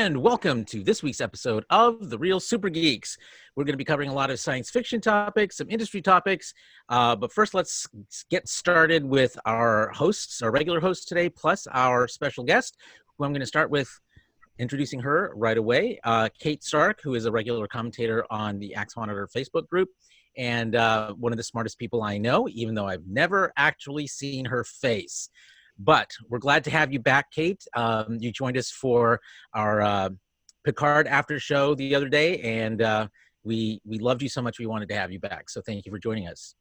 and welcome to this week's episode of The Real Super Geeks. We're going to be covering a lot of science fiction topics, some industry topics, but first let's get started with our hosts, our regular hosts today, plus our special guest, who I'm going to start with introducing her right away. Kate Stark, who is a regular commentator on the Axe Monitor Facebook group, and one of the smartest people I know, even though I've never actually seen her face. But we're glad to have you back, Kate. You joined us for our Picard after show the other day, and we loved you so much we wanted to have you back. So thank you for joining us.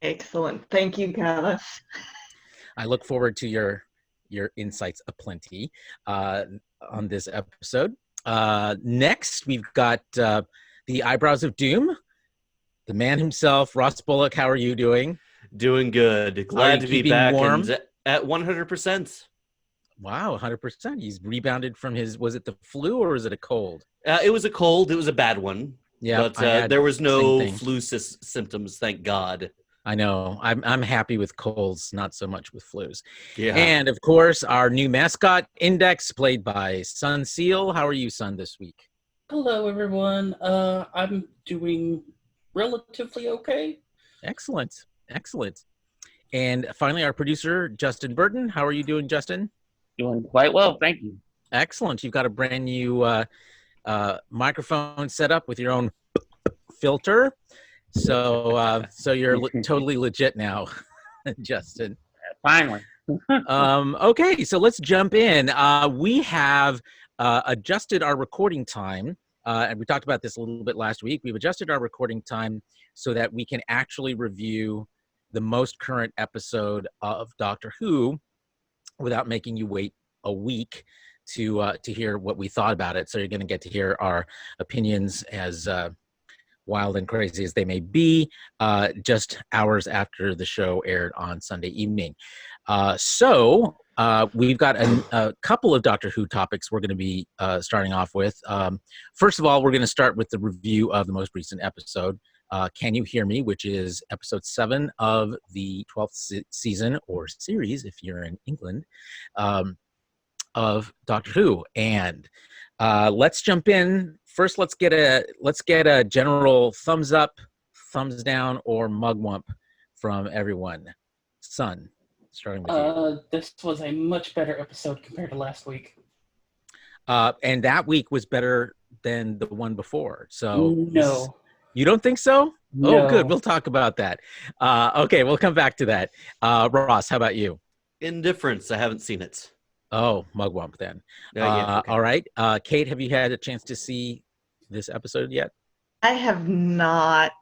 Excellent. Thank you, Carlos. I look forward to your insights aplenty on this episode. Next, we've got the Eyebrows of Doom, the man himself, Ross Bullock. How are you doing? Doing good. Glad to be back warm? And at 100%. Wow, 100%. He's rebounded from his, was it the flu or was it a cold? It was a cold. It was a bad one. Yeah, but there was no flu symptoms, thank God. I know. I'm happy with colds, not so much with flus. Yeah. And of course, our new mascot, Index, played by Sun Seal. How are you, Sun, this week? Hello, everyone. I'm doing relatively okay. Excellent. And finally, our producer, Justin Burton. How are you doing, Justin? Doing quite well, thank you. Excellent. You've got a brand new microphone set up with your own filter. So you're totally legit now, Justin. Finally. Okay, so let's jump in. We have adjusted our recording time, and we talked about this a little bit last week. We've adjusted our recording time so that we can actually review the most current episode of Doctor Who without making you wait a week to hear what we thought about it. So you're going to get to hear our opinions, as wild and crazy as they may be, just hours after the show aired on Sunday evening. So we've got a couple of Doctor Who topics we're going to be starting off with. First of all, we're going to start with the review of the most recent episode, Can You Hear Me?, which is episode 7 of the 12th season, or series if you're in England, of Doctor Who. And let's jump in. First, let's get a general thumbs up, thumbs down, or mugwump from everyone. Sun, starting with you. This was a much better episode compared to last week. And that week was better than the one before. So no. You don't think so? No. Oh, good. We'll talk about that. Okay, we'll come back to that. Ross, how about you? Indifference. I haven't seen it. Oh, mugwump then. Yeah, okay. All right. Kate, have you had a chance to see this episode yet? I have not.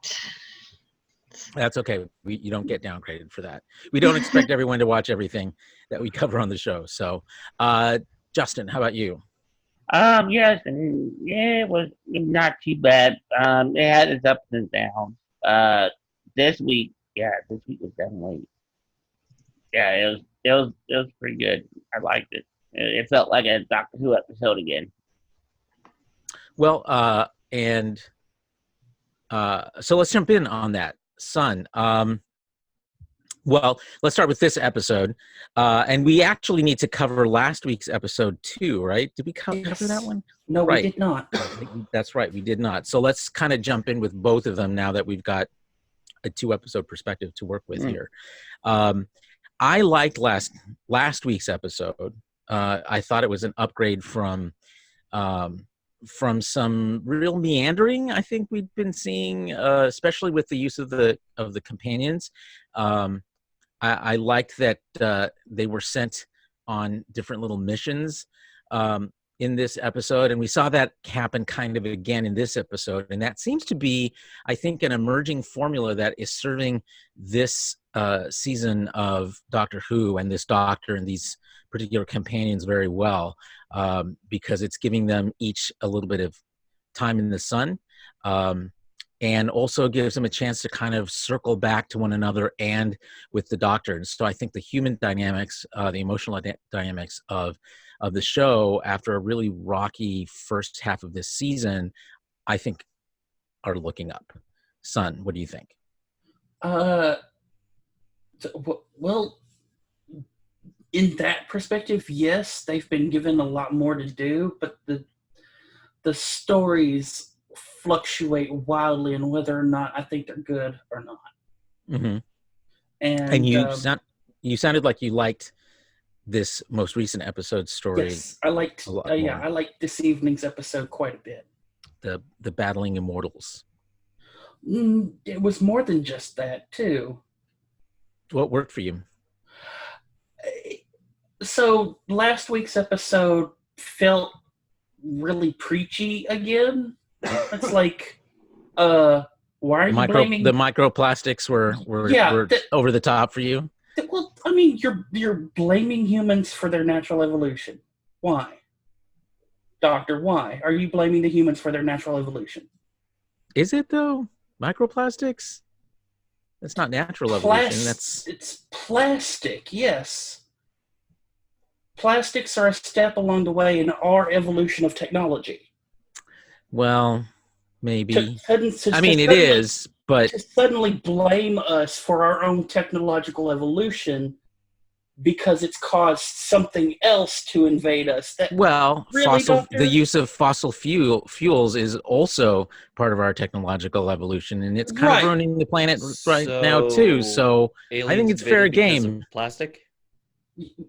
That's okay. You don't get downgraded for that. We don't expect everyone to watch everything that we cover on the show. So, Justin, how about you? Yes, and yeah, it was not too bad. It had its ups and downs. This week was definitely, it was pretty good. I liked it. It felt like a Doctor Who episode again. Well, so let's jump in on that, Sun. Well, let's start with this episode. And we actually need to cover last week's episode too, right? Did we cover that one? No, right. We did not. That's right. We did not. So let's kind of jump in with both of them now that we've got a 2-episode perspective to work with here. I liked last week's episode. I thought it was an upgrade from some real meandering I think we'd been seeing, especially with the use of the companions. I liked that they were sent on different little missions in this episode, and we saw that happen kind of again in this episode, and that seems to be, I think, an emerging formula that is serving this season of Doctor Who and this Doctor and these particular companions very well, because it's giving them each a little bit of time in the sun, and also gives them a chance to kind of circle back to one another and with the Doctor. And so I think the human dynamics, the emotional dynamics of the show after a really rocky first half of this season, I think are looking up. Sun, what do you think? Well, in that perspective, yes, they've been given a lot more to do, but the stories fluctuate wildly in whether or not I think they're good or not. Mm-hmm. And you sounded like you liked this most recent episode story. Yes, I liked. I liked this evening's episode quite a bit. The battling immortals. It was more than just that too. What worked for you? So last week's episode felt really preachy again. It's like, why are you blaming the microplastics were over the top for you? Well, I mean, you're blaming humans for their natural evolution. Why, Doctor? Why are you blaming the humans for their natural evolution? Is it though? Microplastics? That's not natural evolution. It's plastic. Yes, plastics are a step along the way in our evolution of technology. Well, maybe. It is, but to suddenly blame us for our own technological evolution because it's caused something else to invade us. The use of fossil fuels is also part of our technological evolution, and it's kind of ruining the planet now too. So I think it's fair game. Plastic,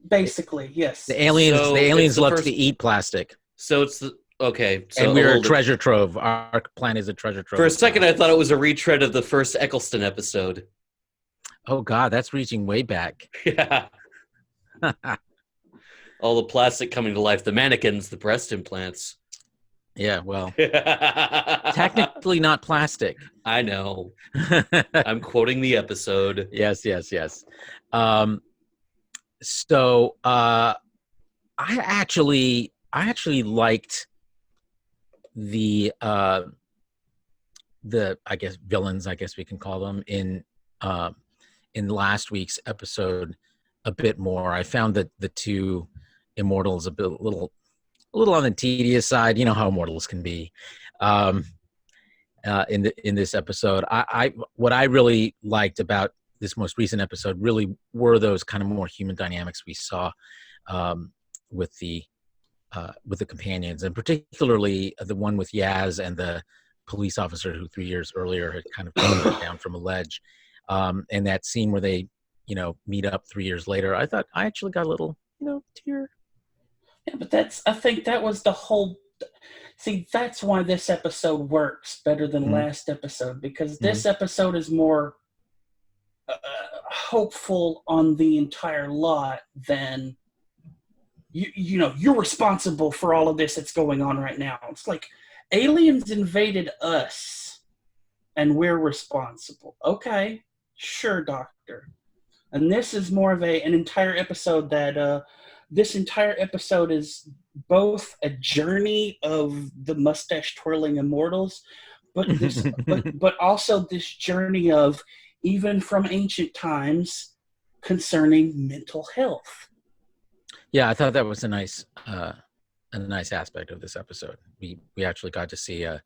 basically, yes. The aliens love to eat plastic. So it's okay. So and we're a treasure trove. Our planet is a treasure trove. For a second, I thought it was a retread of the first Eccleston episode. Oh God, that's reaching way back. Yeah. All the plastic coming to life, the mannequins, the breast implants. Yeah, well, technically not plastic. I know. I'm quoting the episode. Yes. So I actually liked the I guess villains, I guess we can call them, in last week's episode a bit more. I found that the two immortals a little on the tedious side. You know how immortals can be. In this episode, what I really liked about this most recent episode really were those kind of more human dynamics we saw with the companions, and particularly the one with Yaz and the police officer who 3 years earlier had kind of come down from a ledge. And that scene where they meet up 3 years later, I thought I actually got a little, tear. Yeah, but I think that was the whole, that's why this episode works better than last episode, because this episode is more hopeful on the entire lot than, you're responsible for all of this that's going on right now. It's like aliens invaded us and we're responsible. Okay, sure, Doctor. And this is more of an entire episode that this entire episode is both a journey of the mustache twirling immortals, but this, but also this journey of even from ancient times concerning mental health. Yeah, I thought that was a nice aspect of this episode. We actually got to see a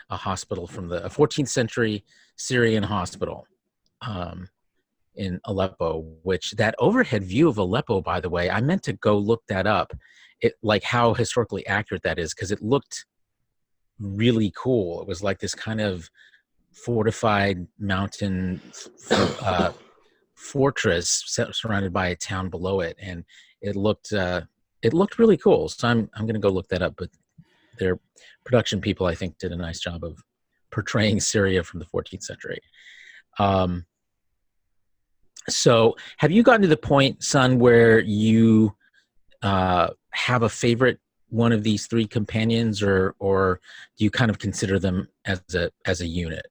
hospital from a 14th century Syrian hospital. In Aleppo, which that overhead view of Aleppo, by the way, I meant to go look that up. It like how historically accurate that is, because it looked really cool. It was like this kind of fortified mountain fortress surrounded by a town below it, and it looked really cool. So I'm going to go look that up. But their production people, I think, did a nice job of portraying Syria from the 14th century. So have you gotten to the point, son, where you have a favorite one of these three companions, or do you kind of consider them as a unit?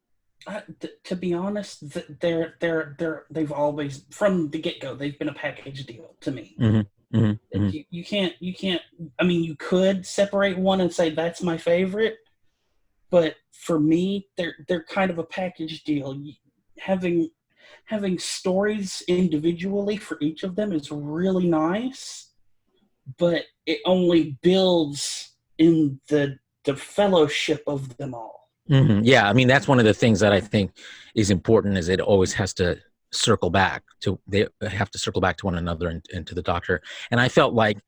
To be honest, they've always, from the get-go, they've been a package deal to me. Mm-hmm. Mm-hmm. You can't. I mean, you could separate one and say that's my favorite, but for me, they're kind of a package deal. Having stories individually for each of them is really nice, but it only builds in the fellowship of them all. Mm-hmm. Yeah, I mean, that's one of the things that I think is important, is it always has to circle back to one another and to the Doctor. And I felt like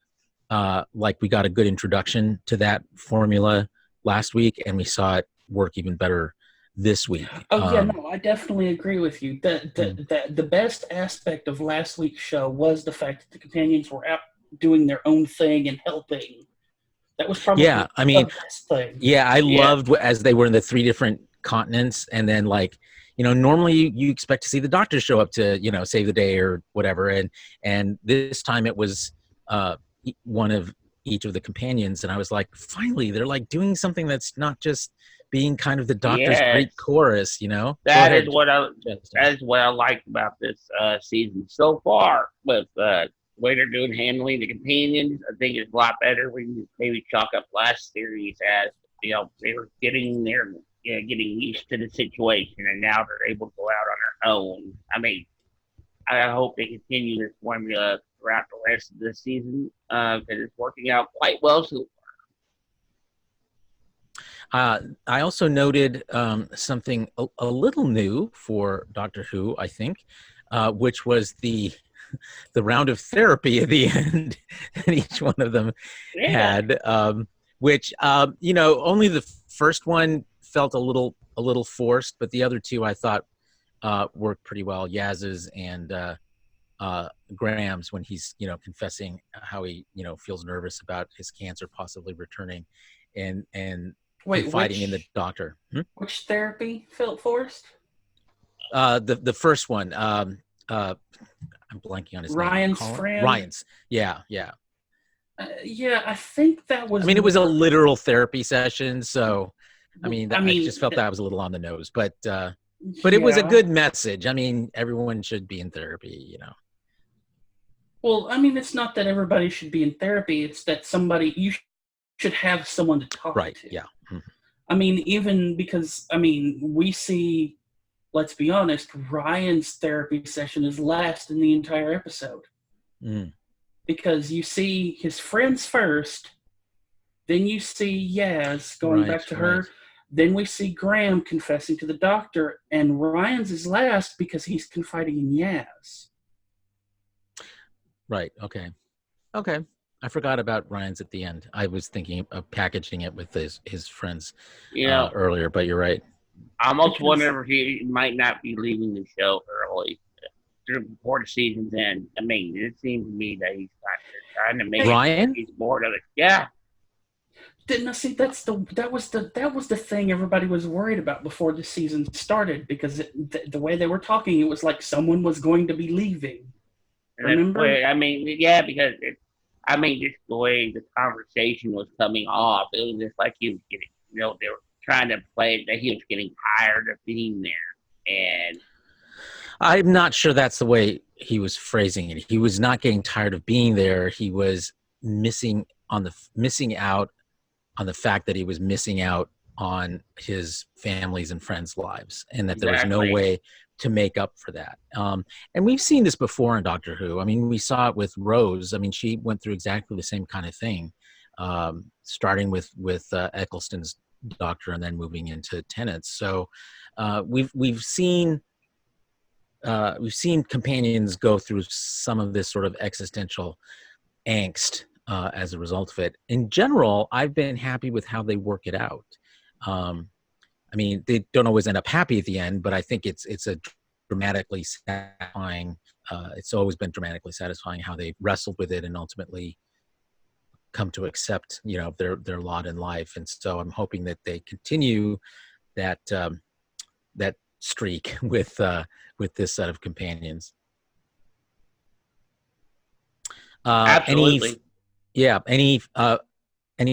we got a good introduction to that formula last week, and we saw it work even better this week. Oh yeah, no, I definitely agree with you. The best aspect of last week's show was the fact that the companions were out doing their own thing and helping. That was probably Yeah, I mean, the best thing. yeah, I loved as they were in the 3 different continents, and then like, normally you expect to see the doctor show up to, save the day or whatever, and this time it was one of each of the companions, and I was like, finally, they're like doing something that's not just being kind of the doctor's great chorus, That is what I liked about this season so far with way they're doing handling the companions. I think it's a lot better. We can maybe chalk up last series as they were getting used to the situation, and now they're able to go out on their own. I mean, I hope they continue this formula throughout the rest of the season because it's working out quite well so far. I also noted something a little new for Doctor Who, I think, which was the round of therapy at the end that each one of them had, which only the first one felt a little forced, but the other two I thought worked pretty well. Yaz's and Graham's, when he's confessing how he feels nervous about his cancer possibly returning, and confiding in the doctor. Which therapy felt forced? The first one. I'm blanking on his Ryan's name. friend. Ryan's. Yeah. Yeah, I think that was. I mean, it was a literal therapy session, so I just felt that was a little on the nose, but it was a good message. I mean, everyone should be in therapy, Well, I mean, it's not that everybody should be in therapy; it's that you should have someone to talk to. Right. Yeah. Mm-hmm. I mean, even because we see. Let's be honest, Ryan's therapy session is last in the entire episode. Because you see his friends first, then you see Yaz going back to her, then we see Graham confessing to the doctor, and Ryan's is last because he's confiding in Yaz. Right, okay. I forgot about Ryan's at the end. I was thinking of packaging it with his friends earlier, but you're right. I almost wonder if he might not be leaving the show early before the season's end. I mean, it seems to me that he's trying to make Ryan. He's bored of it. Yeah. Didn't I see that was the thing everybody was worried about before the season started, because the way they were talking, it was like someone was going to be leaving. Remember? Because just the way the conversation was coming off, it was just like he was getting, they were trying to play it that he was getting tired of being there. And I'm not sure that's the way he was phrasing it. He was not getting tired of being there. He was missing out on the fact that he was missing out on his family's and friends' lives, and that there was no way to make up for that. And we've seen this before in Doctor Who. I mean, we saw it with Rose. I mean, she went through exactly the same kind of thing, starting with Eccleston's doctor and then moving into Tennant's. So we've seen companions go through some of this sort of existential angst as a result of it. In general, I've been happy with how they work it out. I mean, they don't always end up happy at the end, but I think it's a dramatically satisfying. It's always been dramatically satisfying how they wrestled with it and ultimately come to accept, their lot in life. And so I'm hoping that they continue that streak with this set of companions. Absolutely. Any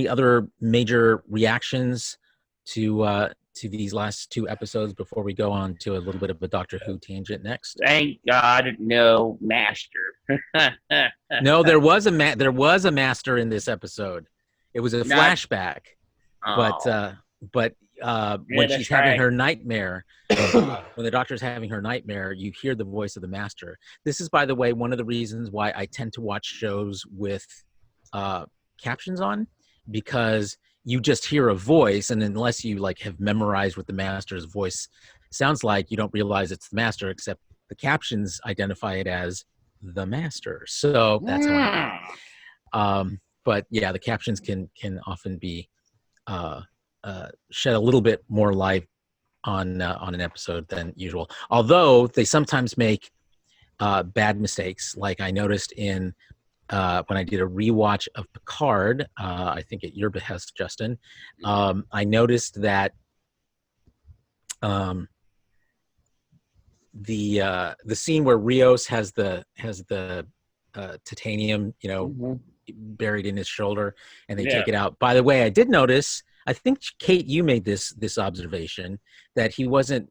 other major reactions to these last 2 episodes before we go on to a little bit of a Doctor Who tangent next? Thank God, no master. No, there was a master in this episode. It was a flashback, but when she's having her nightmare, when the doctor's having her nightmare, you hear the voice of the master. This is, by the way, one of the reasons why I tend to watch shows with captions on, because you just hear a voice, and unless you have memorized what the master's voice sounds like, you don't realize it's the master, except the captions identify it as the master. So that's how. But yeah, the captions can often be shed a little bit more light on an episode than usual. Although they sometimes make bad mistakes, like I noticed in when I did a rewatch of Picard, I think at your behest, Justin, I noticed that the scene where Rios has the titanium, buried in his shoulder, and they take it out. By the way, I did notice, I think Kate, you made this observation, that he wasn't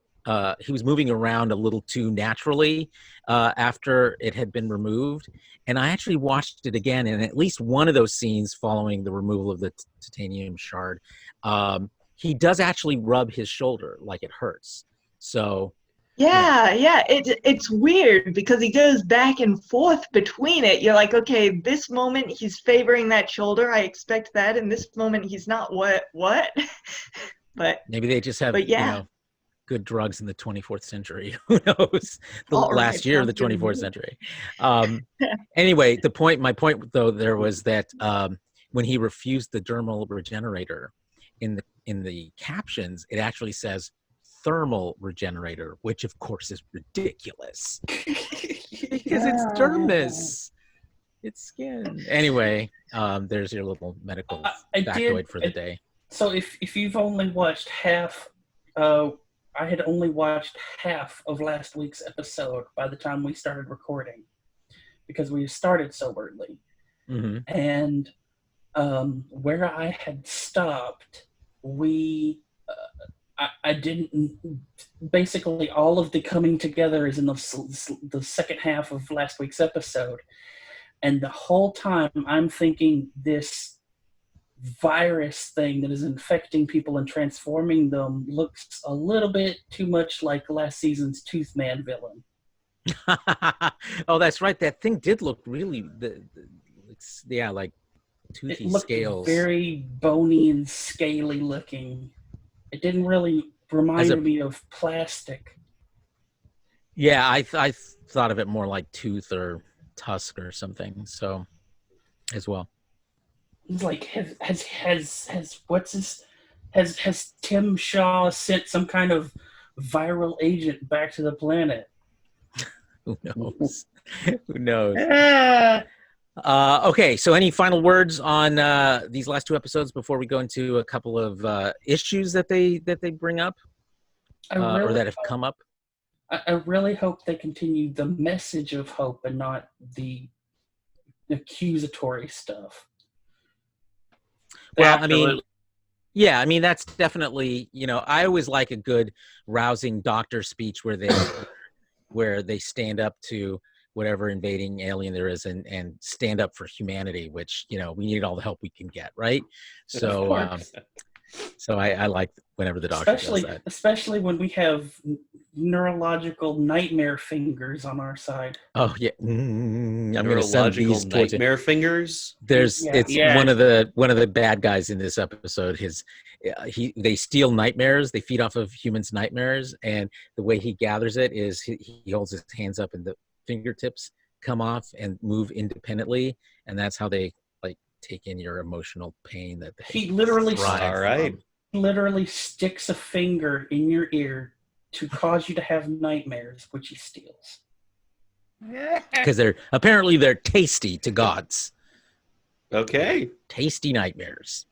he was moving around a little too naturally after it had been removed. And I actually watched it again, and at least one of those scenes following the removal of the titanium shard, he does actually rub his shoulder like it hurts. So yeah, it's weird because he goes back and forth between it. You're like, okay, this moment he's favoring that shoulder, I expect that, and this moment he's not. What? But maybe they just have good drugs in the 24th century. Who knows? The last year of the 24th century. Anyway, my point though there was that when he refused the dermal regenerator, in the captions, it actually says thermal regenerator, which of course is ridiculous because it's dermis, it's skin. Anyway, there's your little medical factoid for the day. So if you've only watched half, I had only watched half of last week's episode by the time we started recording, because we started so early. Mm-hmm. And where I had stopped, I didn't. Basically, all of the coming together is in the second half of last week's episode, and the whole time I'm thinking this virus thing that is infecting people and transforming them looks a little bit too much like last season's Toothman villain. Oh, that's right. That thing did look really, like toothy it looked scales. Very bony and scaly looking. It didn't really remind me of plastic. Yeah, I thought of it more like tooth or tusk or something. So, as well. It's like has Tim Shaw sent some kind of viral agent back to the planet? Who knows? Who knows? Okay, so any final words on these last two episodes before we go into a couple of issues that they bring up or that have come up? I really hope they continue the message of hope and not the accusatory stuff. Well, I mean, that's definitely, I always like a good rousing doctor speech where they stand up to whatever invading alien there is and stand up for humanity, which, we need all the help we can get, right? So, so I like whenever the doctor does that. Especially when we have neurological nightmare fingers on our side. Oh yeah, I'm going to send these nightmare fingers. One of the bad guys in this episode. They steal nightmares. They feed off of humans' nightmares, and the way he gathers it is he holds his hands up and the fingertips come off and move independently, and that's how they take in your emotional pain. That he literally literally sticks a finger in your ear to cause you to have nightmares, which he steals. Because they're tasty to gods. Okay. Tasty nightmares.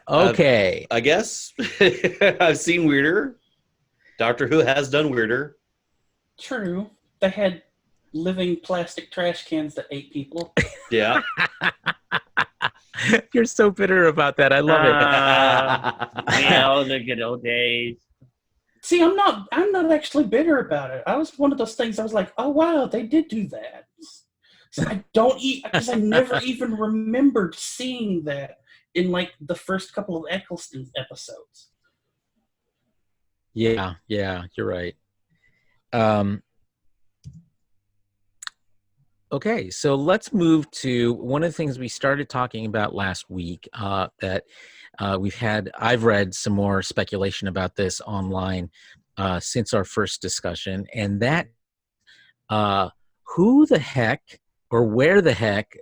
Okay. I guess I've seen weirder. Doctor Who has done weirder. True. They had living plastic trash cans that ate people. Yeah. You're so bitter about that. I love it. The good old days. See, I'm not actually bitter about it. I was one of those things I was like, oh wow, they did do that. So I don't eat because I never even remembered seeing that in the first couple of Eccleston episodes. Yeah, you're right. Okay, so let's move to one of the things we started talking about last week that I've read some more speculation about this online since our first discussion, and that who the heck or where the heck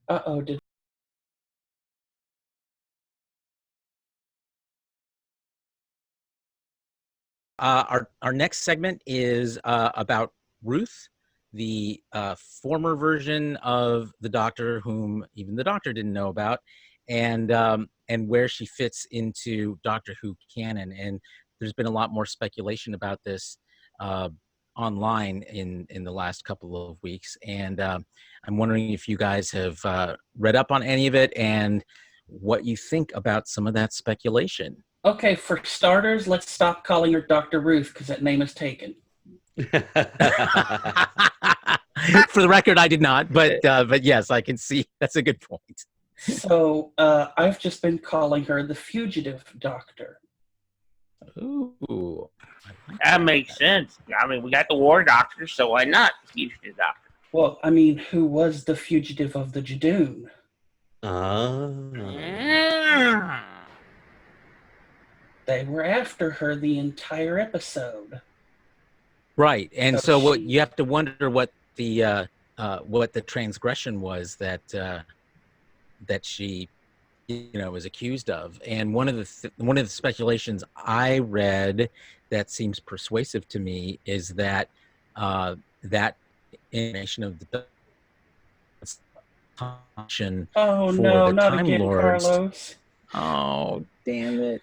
Uh-oh, did our next segment is about Ruth, the former version of the Doctor, whom even the Doctor didn't know about, and where she fits into Doctor Who canon. And there's been a lot more speculation about this online in the last couple of weeks, and I'm wondering if you guys have read up on any of it and what you think about some of that speculation. Okay, for starters, let's stop calling her Dr. Ruth because that name is taken. For the record, I did not, but yes, I can see that's a good point. So I've just been calling her the Fugitive Doctor. Ooh, That makes sense. I mean, we got the War Doctor, so why not the Fugitive Doctor? Well, I mean, who was the fugitive of the Jadoon? They were after her the entire episode. Right, and so she, what you have to wonder what the transgression was that she, was accused of. And one of the speculations I read that seems persuasive to me is that that information of the function oh for no, the not Time again, Lords. Carlos. Oh, damn it!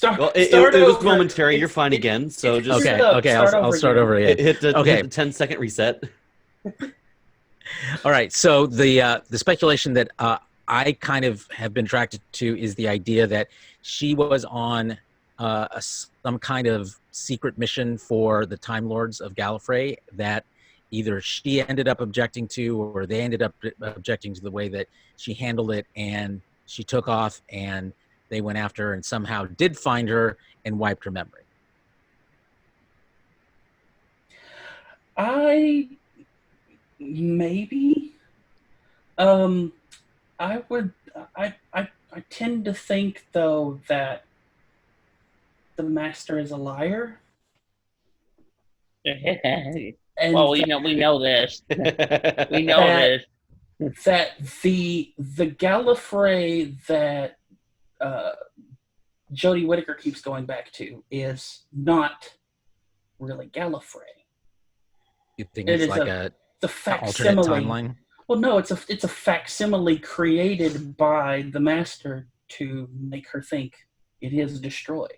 Well, it was momentary. You're fine again. So just okay. I'll start over again. Hit the 10-second reset. All right. So the speculation that I kind of have been attracted to is the idea that she was on some kind of secret mission for the Time Lords of Gallifrey that either she ended up objecting to or they ended up objecting to the way that she handled it, and she took off and they went after her and somehow did find her and wiped her memory. Maybe. I tend to think though that the Master is a liar. And well, we know this. We know this. That the Gallifrey that Jodie Whittaker keeps going back to is not really Gallifrey. You think it's like the facsimile alternate timeline? Well, no, it's a facsimile created by the Master to make her think it is destroyed.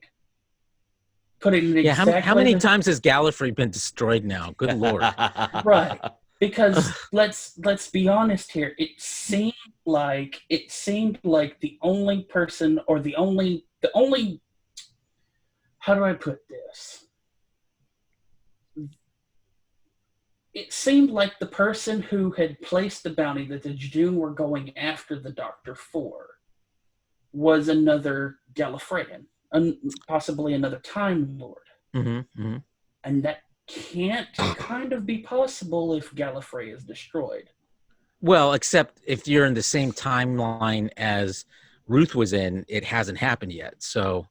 Putting it exactly how many times has Gallifrey been destroyed now? Good Lord! Right, because let's be honest here. It seemed like the only person, or the only. How do I put this? It seemed like the person who had placed the bounty that the Jadoon were going after the Doctor for was another Gallifreyan, possibly another Time Lord. Mm-hmm, mm-hmm. And that can't kind of be possible if Gallifrey is destroyed. Well, except if you're in the same timeline as Ruth was in, it hasn't happened yet. So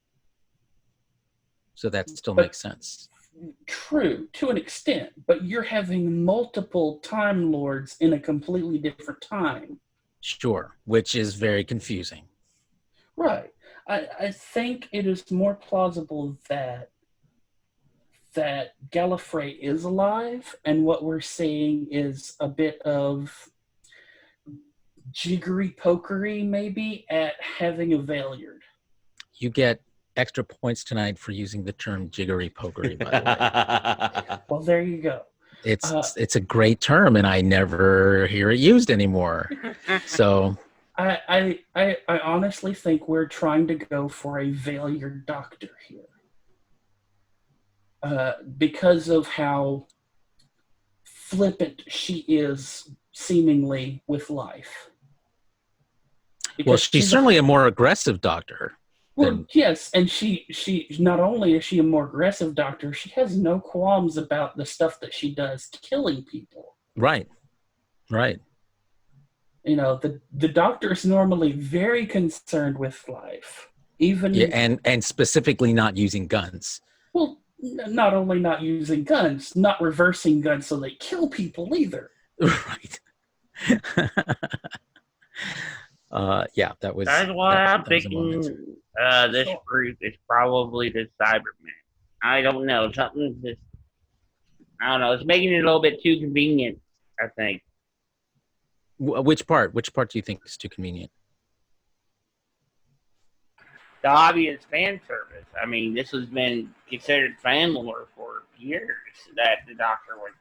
that still makes sense. True, to an extent, but you're having multiple Time Lords in a completely different time. Sure, which is very confusing. Right. I think it is more plausible that Gallifrey is alive, and what we're seeing is a bit of jiggery-pokery, maybe, at having a Valeyard. You get extra points tonight for using the term jiggery-pokery, by the way. Well, there you go. It's a great term, and I never hear it used anymore. So I honestly think we're trying to go for a Valeyard Doctor here. Because of how flippant she is seemingly with life. Because well, she's certainly a more aggressive Doctor. Well, yes, and she not only is she a more aggressive Doctor, she has no qualms about the stuff that she does, killing people. Right. You know, the Doctor is normally very concerned with life, even and specifically not using guns. Well, not only not using guns, not reversing guns so they kill people either. Right. That was. That's why I'm thinking this group is probably the Cybermen. I don't know. Something's just, I don't know. It's making it a little bit too convenient, I think. Which part? Which part do you think is too convenient? The obvious fan service. I mean, this has been considered fan lore for years that the Doctor was,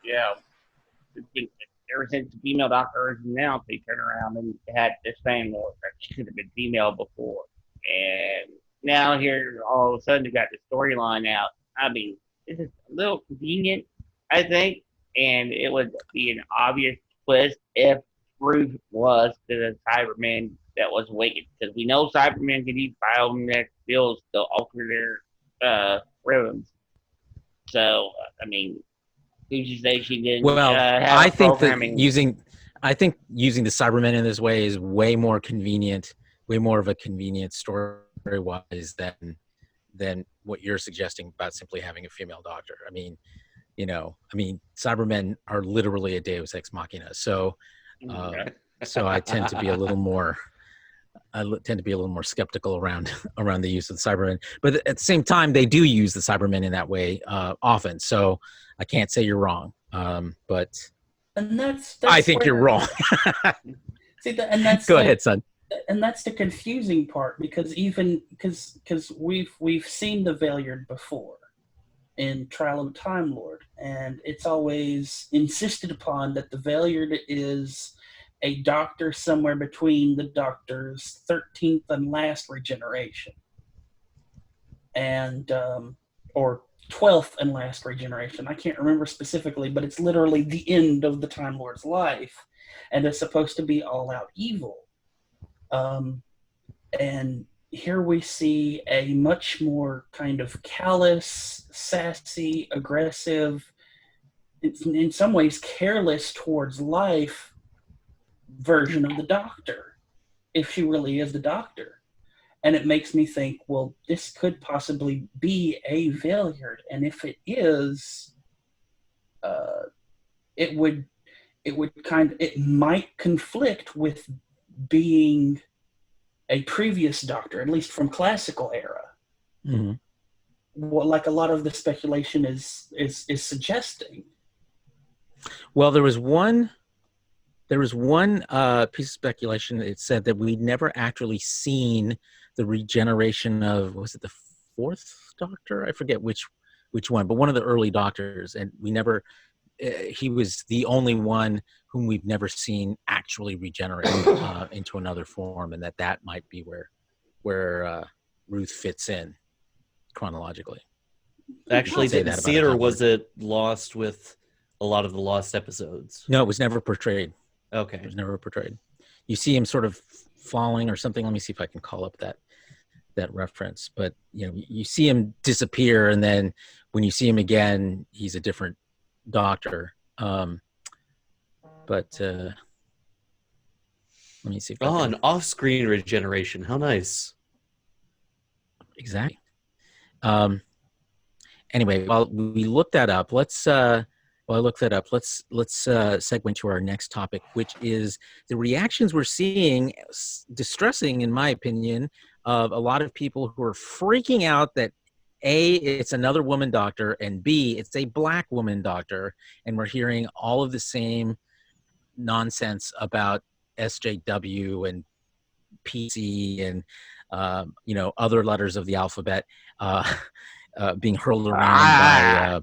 ever since the female Doctor was announced, they turned around and had this fan lore that she could have been female before. And now here, all of a sudden, they got the storyline out. I mean, this is a little convenient, I think, and it would be an obvious twist if Ruth was the Cyberman that was awakened, because we know Cybermen can eat biomagnetic fields to alter their rhythms. So, I mean, who's to say she didn't have I think programming? I think using the Cybermen in this way is way more convenient, way more of a convenient story-wise than what you're suggesting about simply having a female Doctor. I mean, Cybermen are literally a Deus Ex Machina. So, so I tend to be a little more. Skeptical around the use of the Cybermen, but at the same time, they do use the Cybermen in that way often. So I can't say you're wrong, but that's I think you're wrong. Go ahead, son. And that's the confusing part, because we've seen the Valeyard before in Trial of Time Lord, and it's always insisted upon that the Valeyard is a Doctor somewhere between the Doctor's 13th and last regeneration, and or 12th and last regeneration. I can't remember specifically, but it's literally the end of the Time Lord's life, and it's supposed to be all-out evil. And here we see a much more kind of callous, sassy, aggressive, in some ways careless towards life version of the Doctor, if she really is the Doctor. And it makes me think, well, this could possibly be a Valeyard, and if it is, it might conflict with being a previous Doctor, at least from classical era. Mm-hmm. Well, like a lot of the speculation is suggesting. Well, there was one piece of speculation that said that we'd never actually seen the regeneration of, was it the fourth Doctor? I forget which one, but one of the early Doctors, and we never. He was the only one whom we've never seen actually regenerate into another form, and that might be where Ruth fits in chronologically. Actually, didn't see it, or was it lost with a lot of the lost episodes? No, it was never portrayed. Okay. It was never portrayed. You see him sort of falling or something. Let me see if I can call up that reference. But you see him disappear, and then when you see him again, he's a different Doctor. But let me see. An off-screen regeneration. How nice. Exactly. Anyway, while we look that up, let's segue into our next topic, which is the reactions we're seeing, distressing in my opinion, of a lot of people who are freaking out that A, it's another woman Doctor, and B, it's a black woman Doctor, and we're hearing all of the same nonsense about SJW and PC and other letters of the alphabet being hurled around by.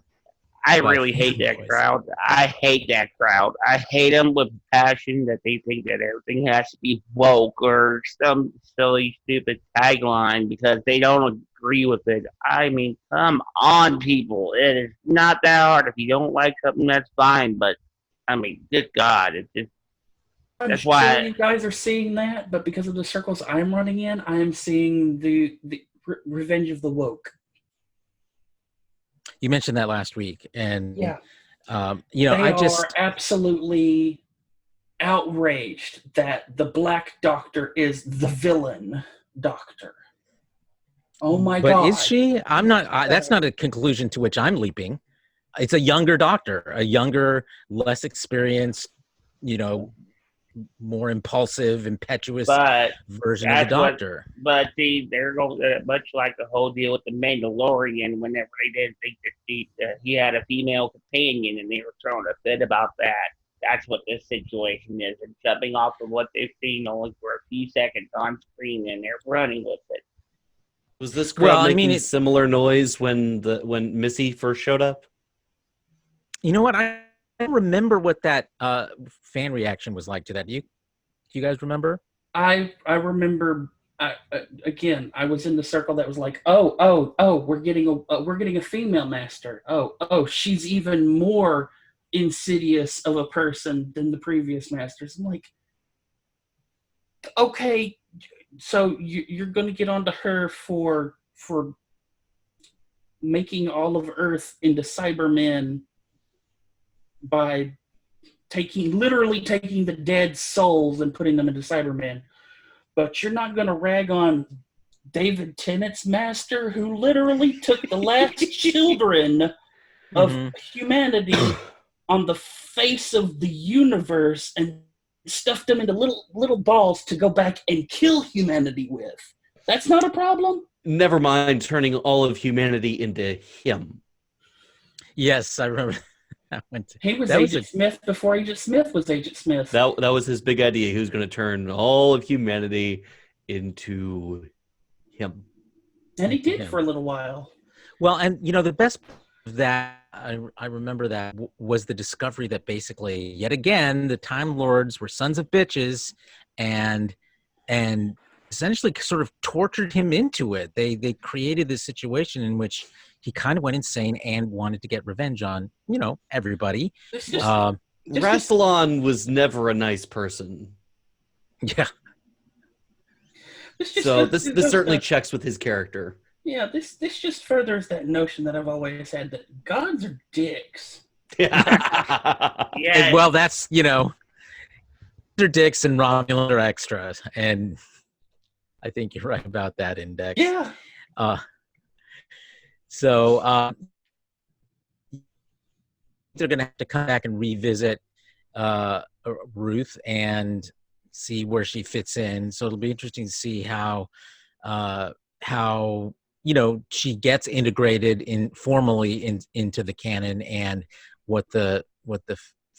I really hate that crowd. I hate that crowd. I hate them with passion, that they think that everything has to be woke or some silly, stupid tagline because they don't agree with it. I mean, come on, people. It is not that hard. If you don't like something, that's fine. But, I mean, good God. It's just, that's why you guys are seeing that, but because of the circles I'm running in, I am seeing the revenge of the woke. You mentioned that last week, and yeah, they are absolutely outraged that the Black Doctor is the villain Doctor. Oh my God! But is she? I'm not. That's not a conclusion to which I'm leaping. It's a younger Doctor, a younger, less experienced, more impulsive, impetuous But version of the that's what. Doctor. But see, they're going much like the whole deal with the Mandalorian. Whenever they didn't think that he had a female companion, and they were throwing a fit about that. That's what this situation is. They're jumping off of what they've seen only for a few seconds on screen, and they're running with it. Was this crowd making similar noise when Missy first showed up? You know what? I don't remember what that fan reaction was like to that. Do you guys remember? I remember. Again, I was in the circle that was like, oh, we're getting a female master. Oh, she's even more insidious of a person than the previous masters. I'm like, okay, so you're going to get onto her for making all of Earth into Cybermen by literally taking the dead souls and putting them into Cybermen. But you're not going to rag on David Tennant's master, who literally took the last children of humanity on the face of the universe and stuffed them into little balls to go back and kill humanity with. That's not a problem? Never mind turning all of humanity into him. Yes, I remember. He was Agent Smith before Agent Smith was Agent Smith. That was his big idea. He was going to turn all of humanity into him. And he did for a little while. Well, and the best of that, I remember that was the discovery that basically, yet again, the Time Lords were sons of bitches and essentially sort of tortured him into it. They created this situation in which he kind of went insane and wanted to get revenge on, everybody. Rassilon was never a nice person. Yeah. So this certainly checks with his character. Yeah, this just furthers that notion that I've always had that gods are dicks. Yeah. Well, that's, they're dicks and Romulan are extras. And I think you're right about that, Index. Yeah. So they're going to have to come back and revisit Ruth and see where she fits in. So it'll be interesting to see how she gets integrated formally into the canon, and what the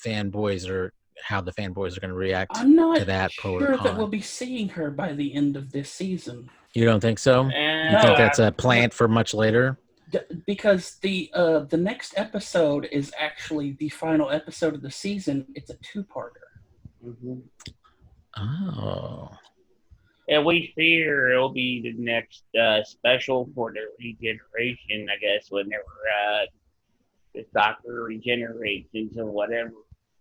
fanboys are, how the fanboys are going to react to that. I'm not sure that we'll be seeing her by the end of this season. You don't think so? You think that's a plant for much later? Because the next episode is actually the final episode of the season. It's a two-parter. Mm-hmm. Oh. And we fear it'll be the next special for the regeneration, I guess, whenever the Doctor regenerates into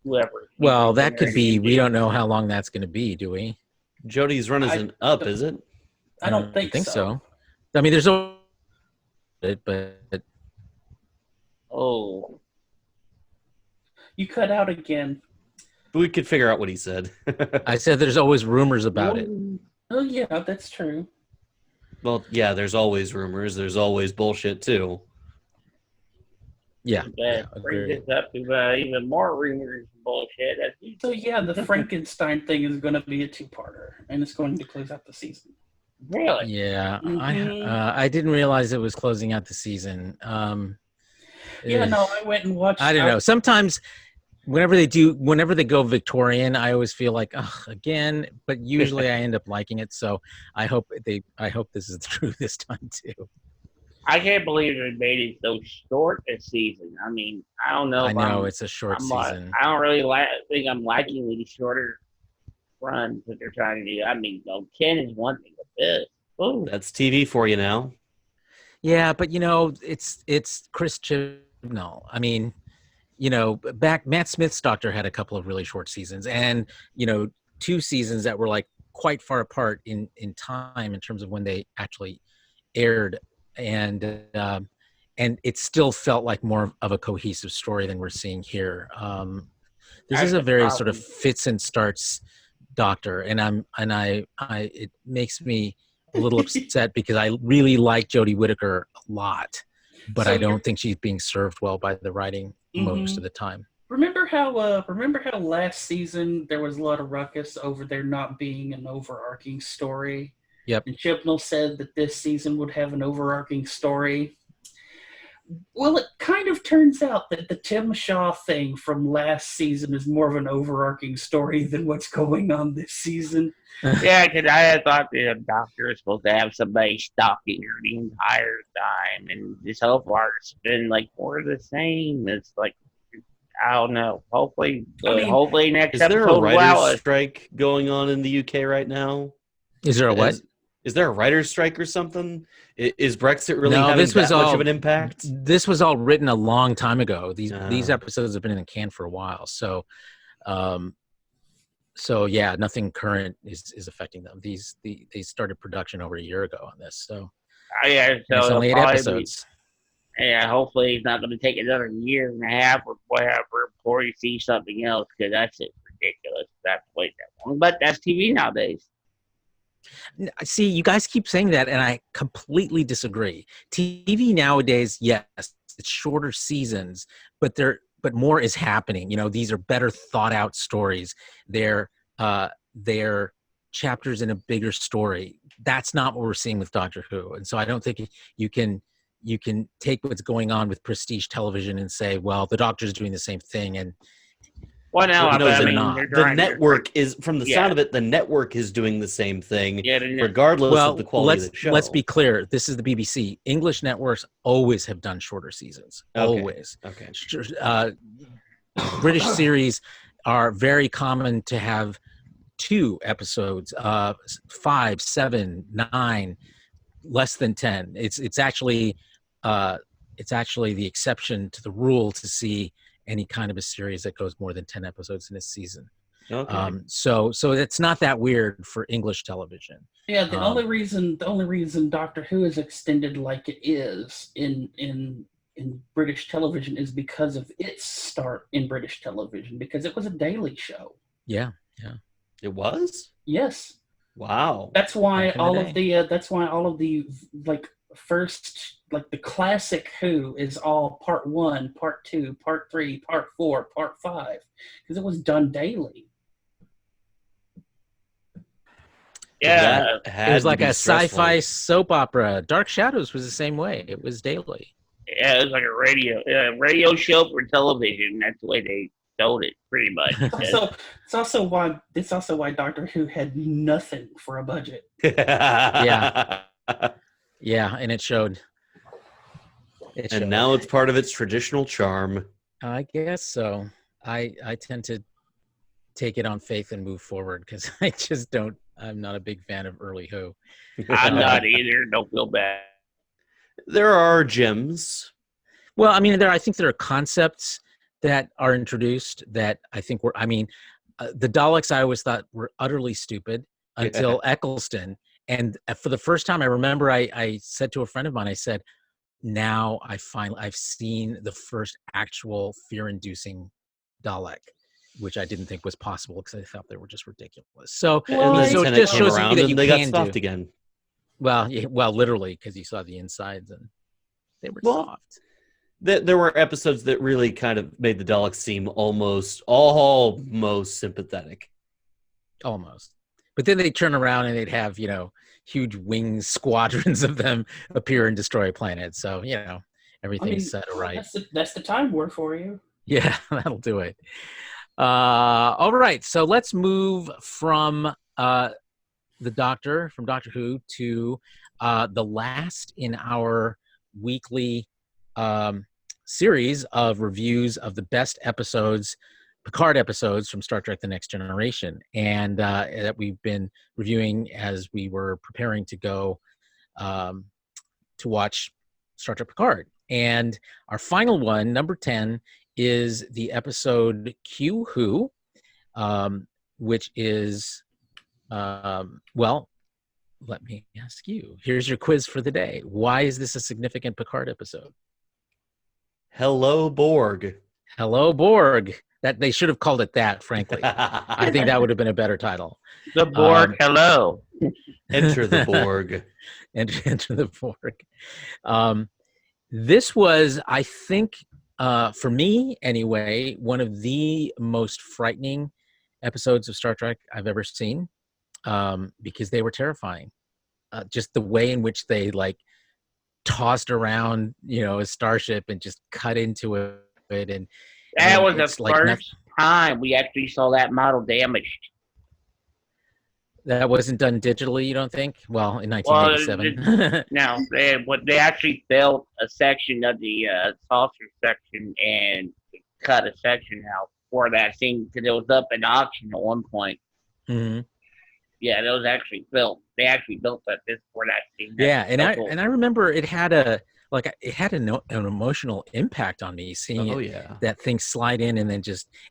whoever. Well, that could be. We don't know how long that's going to be, do we? Jodie's run isn't up, is it? I don't think so. I mean, there's but oh, you cut out again. We could figure out what he said. I said there's always rumors about it. Oh yeah, that's true. Well, yeah, there's always rumors. There's always bullshit too. Yeah. That brings us up to even more rumors and bullshit. So yeah, the Frankenstein thing is going to be a two-parter, and it's going to close out the season. Really? Yeah, Mm-hmm. I didn't realize it was closing out the season. No, I went and watched. I don't know. Sometimes, whenever they go Victorian, I always feel like, again. But usually, I end up liking it. So I hope this is true this time too. I can't believe they made it so short this season. I mean, I don't know. I know it's a short season. I don't really think I'm liking these shorter runs that they're trying to do. I mean, 10 is one thing, but this. Ooh. That's TV for you now. Yeah, but it's Chris Chibnall. I mean, back Matt Smith's Doctor had a couple of really short seasons, and 2 seasons that were like quite far apart in time in terms of when they actually aired, and it still felt like more of a cohesive story than we're seeing here. This is a very sort of fits and starts Doctor, and it makes me a little upset because I really like Jodie Whittaker a lot, but I don't think she's being served well by the writing most of the time. Remember how last season there was a lot of ruckus over there not being an overarching story? Yep. And Chibnall said that this season would have an overarching story. Well, it kind of turns out that the Tim Shaw thing from last season is more of an overarching story than what's going on this season. Yeah, because I had thought the doctor was supposed to have somebody stalking her the entire time, and so far it's been like more of the same. It's like, I don't know. Hopefully, hopefully next is there a episode writer's strike going on in the UK right now? Is there a what? Is there a writer's strike or something? Is Brexit really No, having this was that much all- of an impact? This was all written a long time ago. These episodes have been in the can for a while. So yeah, nothing current is affecting them. They started production over a year ago on this. So yeah, so it's only 8 probably episodes. Yeah, hopefully it's not going to take another year and a half or whatever before you see something else, because that's just ridiculous. That's wait that long. But that's TV nowadays. See, you guys keep saying that, and I completely disagree. TV nowadays, yes, it's shorter seasons, but more is happening. You know, these are better thought out stories. They're chapters in a bigger story. That's not what we're seeing with Doctor Who, and so I don't think you can take what's going on with prestige television and say, well, the Doctor's doing the same thing, and well, no, I mean, the network is, from the sound of it, the network is doing the same thing, regardless of the quality of the show. Let's be clear. This is the BBC. English networks always have done shorter seasons. Okay. Always. Okay. British series are very common to have 2 episodes, 5, 7, 9, less than 10. It's actually the exception to the rule to see any kind of a series that goes more than 10 episodes in a season. Okay. So it's not that weird for English television. Yeah, the only reason Doctor Who is extended like it is in British television is because of its start in British television, because it was a daily show. Yeah. It was? Yes. Wow. That's why all of the like first, like the classic Who is all part 1, part 2, part 3, part 4, part 5, because it was done daily. Yeah, it was like a sci-fi soap opera. Dark Shadows was the same way. It was daily. Yeah, it was like a radio show for television. That's the way they sold it, pretty much. So it's also why Doctor Who had nothing for a budget. Yeah, and it showed. And now it's part of its traditional charm. I guess so. I tend to take it on faith and move forward, because I just don't. I'm not a big fan of early Who. I'm not either. Don't feel bad. There are gems. Well, I mean, I think there are concepts that are introduced that I think were. I mean, the Daleks I always thought were utterly stupid until Eccleston. And for the first time, I remember I said to a friend of mine, I said, now I've seen the first actual fear-inducing Dalek, which I didn't think was possible because I thought they were just ridiculous. So, so it just shows you that you they got can soft do. again. Well, literally, because you saw the insides and they were soft. There were episodes that really kind of made the Daleks seem almost sympathetic. Almost. But then they'd turn around and they'd have, huge wing squadrons of them appear and destroy a planet. So, everything's set right. That's the Time War for you. Yeah, that'll do it. All right. So let's move from the Doctor, from Doctor Who, to the last in our weekly series of reviews of the best episodes, Picard episodes from Star Trek The Next Generation, and that we've been reviewing as we were preparing to go to watch Star Trek Picard. And our final one, number 10, is the episode Q Who, which is, well, let me ask you. Here's your quiz for the day. Why is this a significant Picard episode? Hello, Borg. Hello, Borg. That they should have called it that, frankly. I think that would have been a better title. The Borg, hello. Enter the Borg. Enter the Borg. This was, I think, For me, anyway, one of the most frightening episodes of Star Trek I've ever seen, because they were terrifying. Just the way in which they like tossed around, a starship and just cut into it, and that was the it's like first time we actually saw that model damaged. That wasn't done digitally, you don't think? Well, in 1987. No, they actually built a section of the saucer section and cut a section out for that scene because it was up in auction at one point. Mm-hmm. Yeah, it was actually built. They actually built that for that scene. Yeah, and I remember it had an emotional impact on me seeing that thing slide in and then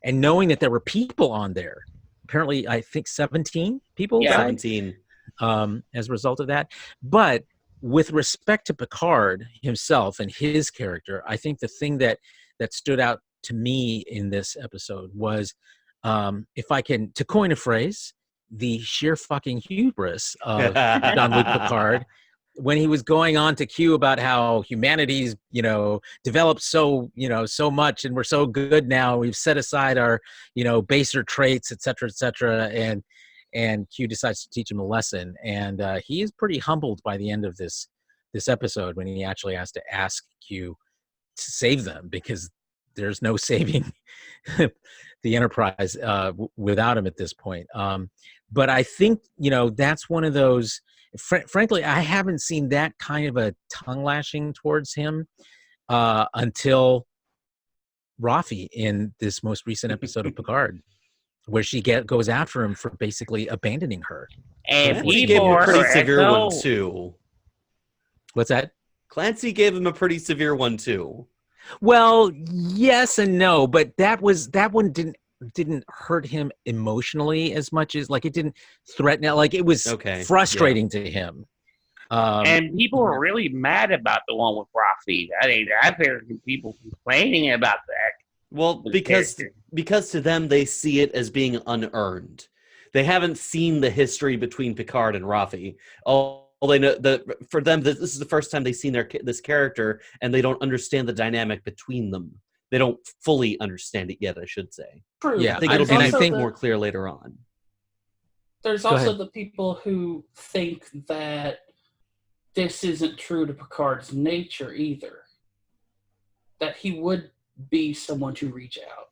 and knowing that there were people on there. Apparently, I think 17 people died 17 as a result of that. But with respect to Picard himself and his character, I think the thing that stood out to me in this episode was, if I can, to coin a phrase, the sheer fucking hubris of Jean-Luc Picard when he was going on to Q about how humanity's, developed so much and we're so good now. We've set aside our, baser traits, et cetera, and Q decides to teach him a lesson. And he is pretty humbled by the end of this episode when he actually has to ask Q to save them because there's no saving the Enterprise without him at this point. But I think, that's one of those, frankly, I haven't seen that kind of a tongue lashing towards him until Rafi in this most recent episode of Picard, where she goes after him for basically abandoning her. And he gave him a pretty severe one too. What's that? Clancy gave him a pretty severe one too. Well, yes and no, but that one didn't hurt him emotionally as much as it didn't threaten it. Like it was frustrating to him. And people were really mad about the one with Rafi. I mean, I've heard people complaining about that. Well, because to them they see it as being unearned. They haven't seen the history between Picard and Rafi. They know for them this is the first time they've seen this character, and they don't understand the dynamic between them. They don't fully understand it yet, I should say. True. Yeah, I think it'll be more clear later on. There's also the people who think that this isn't true to Picard's nature either. That he would be someone to reach out.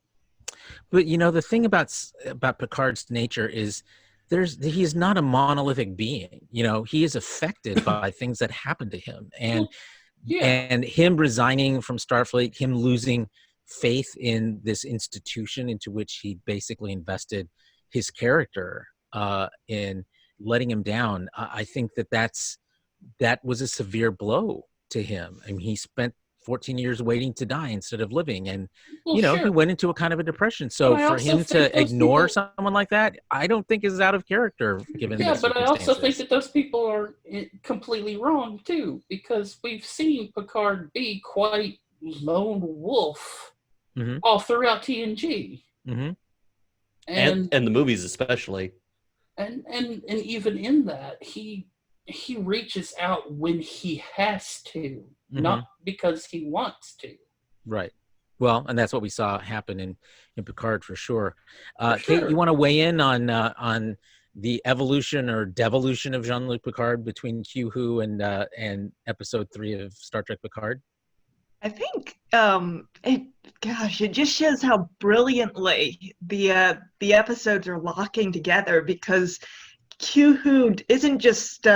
But the thing about Picard's nature is he is not a monolithic being. He is affected by things that happen to him, and him resigning from Starfleet, him losing faith in this institution into which he basically invested his character in, letting him down. I think that was a severe blow to him. I mean, he spent 14 years waiting to die instead of living, and he went into a kind of a depression. So for him to ignore someone like that, I don't think is out of character given the but I also think that those people are completely wrong too, because we've seen Picard be quite lone wolf all throughout TNG, and the movies especially, and even in that he reaches out when he has to. Not because he wants to. Right. Well, and that's what we saw happen in Picard for sure. Kate, you want to weigh in on the evolution or devolution of Jean-Luc Picard between Q Who and episode 3 of Star Trek Picard? I think it just shows how brilliantly the episodes are locking together, because Q Who isn't just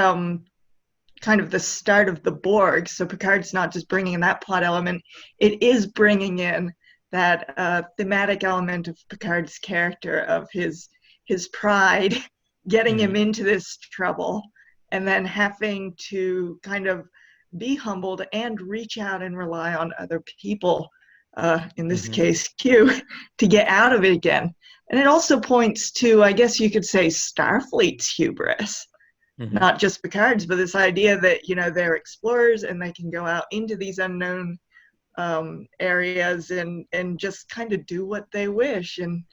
kind of the start of the Borg. So Picard's not just bringing in that plot element. It is bringing in that thematic element of Picard's character, of his pride, getting him into this trouble, and then having to kind of be humbled and reach out and rely on other people, in this case Q, to get out of it again. And it also points to, I guess you could say, Starfleet's hubris. Not just Picard's, but this idea that, they're explorers and they can go out into these unknown areas and just kind of do what they wish. And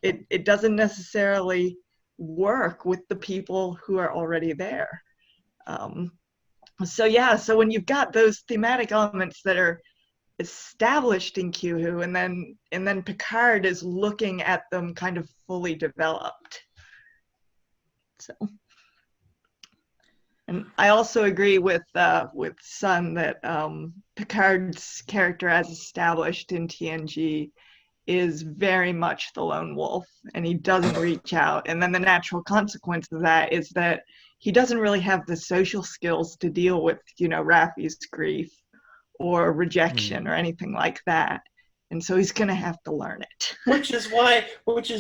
it doesn't necessarily work with the people who are already there. So when you've got those thematic elements that are established in Kyuhu, and then Picard is looking at them kind of fully developed. So, and I also agree with Sun that Picard's character as established in TNG is very much the lone wolf, and he doesn't reach out. And then the natural consequence of that is that he doesn't really have the social skills to deal with, Raffi's grief or rejection or anything like that. And so he's going to have to learn it. Which is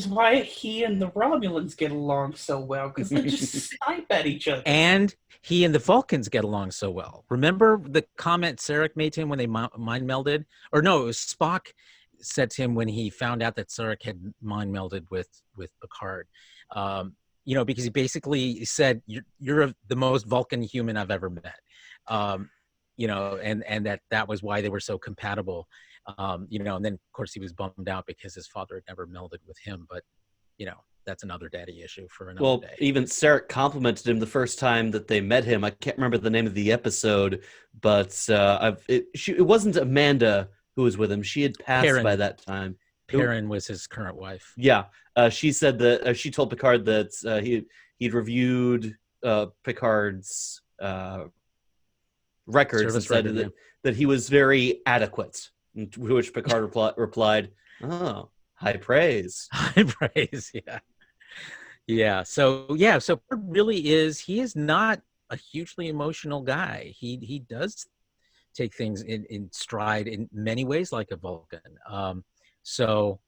why he and the Romulans get along so well, because they just snipe at each other. And he and the Vulcans get along so well. Remember the comment Sarek made to him when they mind melded? Or no, it was Spock said to him when he found out that Sarek had mind melded with Picard. Because he basically said, you're the most Vulcan human I've ever met. And that was why they were so compatible. And then of course he was bummed out because his father had never melded with him, but that's another daddy issue for another day. Even Sarek complimented him the first time that they met him. I can't remember the name of the episode, but it wasn't Amanda who was with him. She had passed Perrin. by that time. Perrin was his current wife. Yeah. She said that she told Picard that he'd reviewed Picard's records and said that he was very adequate. To which Picard replied, "Oh, high praise." High praise, yeah. Yeah. So Picard really he is not a hugely emotional guy. He does take things in stride in many ways like a Vulcan. So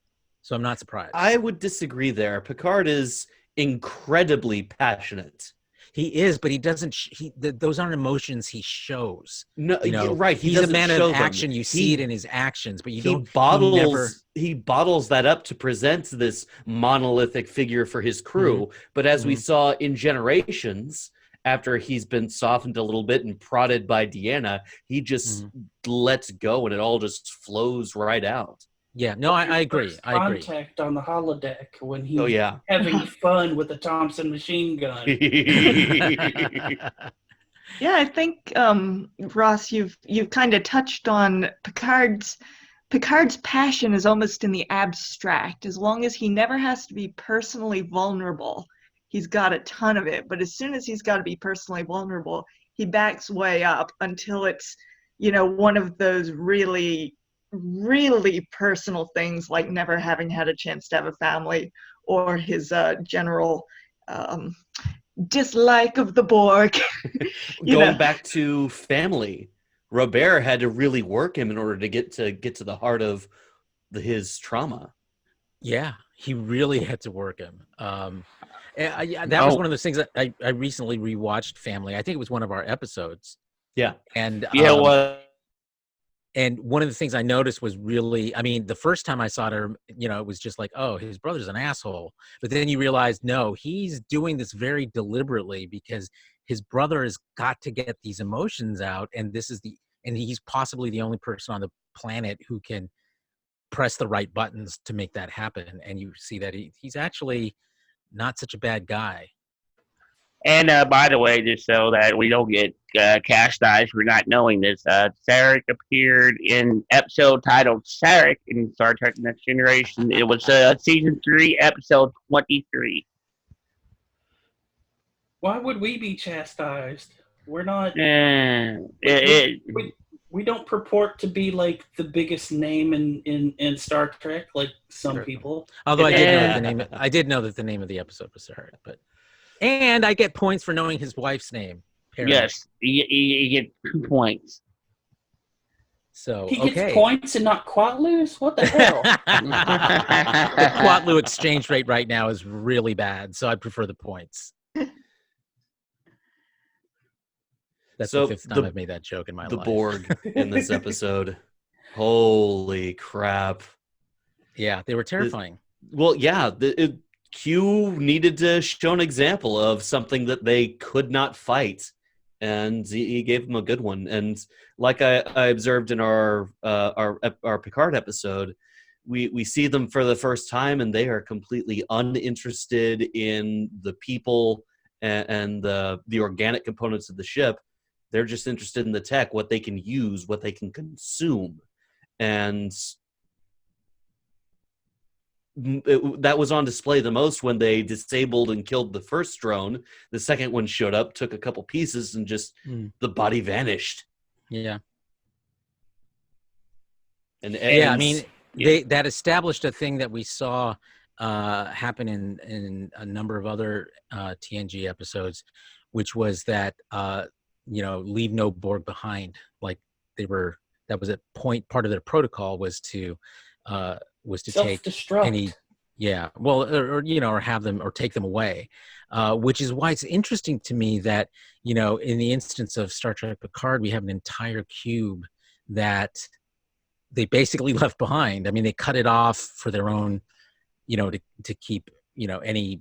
I'm not surprised. I would disagree there. Picard is incredibly passionate. He is, but he doesn't. Those aren't emotions he shows. No, right. He's a man of action. You see it in his actions, but he bottles that up to present this monolithic figure for his crew. Mm-hmm. But as we saw in Generations, after he's been softened a little bit and prodded by Deanna, he just lets go, and it all just flows right out. Yeah, no, I agree. Contact on the holodeck when he's yeah. having fun with the Thompson machine gun. Yeah, I think Ross, you've kind of touched on Picard's passion is almost in the abstract. As long as he never has to be personally vulnerable, he's got a ton of it. But as soon as he's got to be personally vulnerable, he backs way up until it's, one of those really, really personal things like never having had a chance to have a family, or his general dislike of the Borg. Going back to family, Robert had to really work him in order to get to the heart of his trauma. Yeah, he really had to work him. That was one of those things that I recently rewatched Family. I think it was one of our episodes. Yeah. And it was. And one of the things I noticed was really, the first time I saw it, it was just like, oh, his brother's an asshole. But then you realize, no, he's doing this very deliberately because his brother has got to get these emotions out. And he's possibly the only person on the planet who can press the right buttons to make that happen. And you see that he's actually not such a bad guy. And by the way, just so that we don't get chastised for not knowing this, Sarek appeared in episode titled Sarek in Star Trek Next Generation. It was season 3, episode 23. Why would we be chastised? We're not. We don't purport to be like the biggest name in Star Trek, like some people. Although I did know that the name of the episode was Sarek, and I get points for knowing his wife's name. Perrin. Yes, you get 2 points. So he gets points and not Quatloos? What the hell? The Quatloo exchange rate right now is really bad, so I prefer the points. That's the 5th time I've made that joke in my life. The Borg in this episode. Holy crap. Yeah, they were terrifying. Q needed to show an example of something that they could not fight, and he gave them a good one. And like I observed in our Picard episode, we see them for the first time, and they are completely uninterested in the people and the organic components of the ship. They're just interested in the tech, what they can use, what they can consume. and that was on display the most when they disabled and killed the first drone. The second one showed up, took a couple pieces, and just the body vanished. Yeah. And I mean, that established a thing that we saw happen in a number of other TNG episodes, which was that leave no Borg behind. Like that was a part of their protocol was to take any, or have them or take them away, which is why it's interesting to me that in the instance of Star Trek Picard, we have an entire cube that they basically left behind. I mean, they cut it off for their own, to keep, any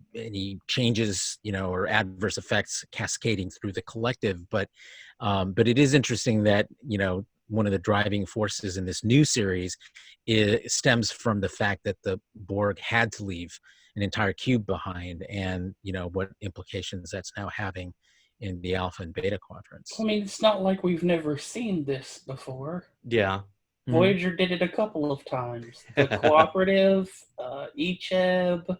changes, or adverse effects cascading through the collective. But it is interesting that, one of the driving forces in this new series stems from the fact that the Borg had to leave an entire cube behind, and, what implications that's now having in the Alpha and Beta quadrants. I mean, it's not like we've never seen this before. Yeah. Voyager did it a couple of times. The Cooperative, Echeb.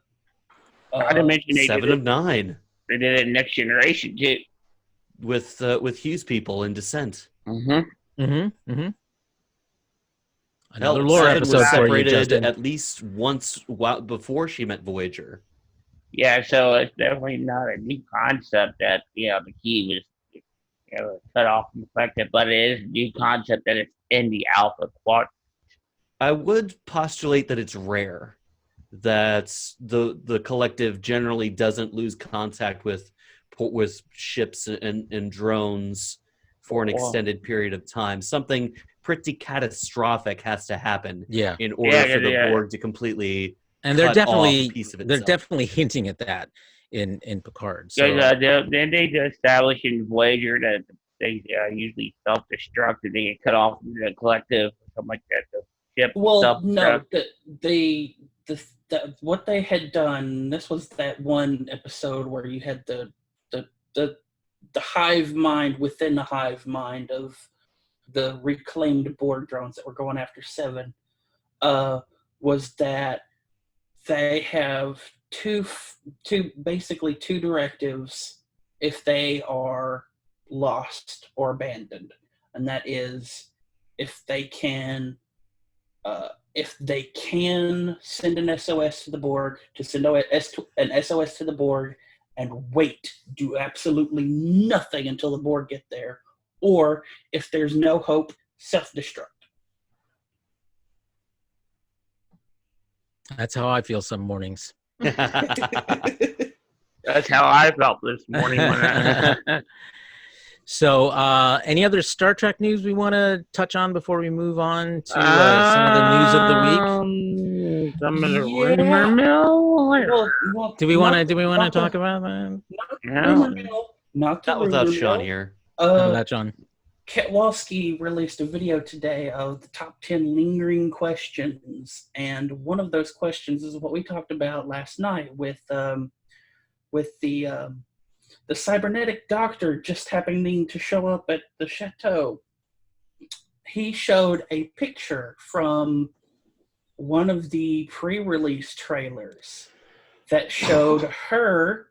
Not to mention 7 of 9. They did it in Next Generation too. With Hughes people in Descent. Another Hell, lore 7 episode was for you, separated Justin. at least once before she met Voyager. Yeah, so it's definitely not a new concept that the key was cut off from the collective, but it is a new concept that it's in the Alpha quadrant. I would postulate that it's rare that the collective generally doesn't lose contact with ships and drones for an extended period of time. Something pretty catastrophic has to happen in order for the Borg to completely they're cut off a piece of itself. definitely hinting at that in Picard. So Then they establish in Voyager that they usually self-destruct and they get cut off from the collective or something like that. The ship what they had done, this was that one episode where you had the hive mind within the hive mind of the reclaimed Borg drones that were going after 7, was that they have two directives if they are lost or abandoned, and that is if they can send an SOS to the Borg, to send an SOS to the Borg and do absolutely nothing until the Borg get there, or if there's no hope, self-destruct. that's how I feel some mornings. That's how I felt this morning. So, any other Star Trek news we want to touch on before we move on to some of the news of the week? Some of the rumor mill. Well, do we want to talk about that? Not without Sean here. Without John. Ketwalski released a video today of the top 10 lingering questions, and one of those questions is what we talked about last night with the cybernetic doctor just happening to show up at the chateau. He showed a picture from one of the pre-release trailers that showed her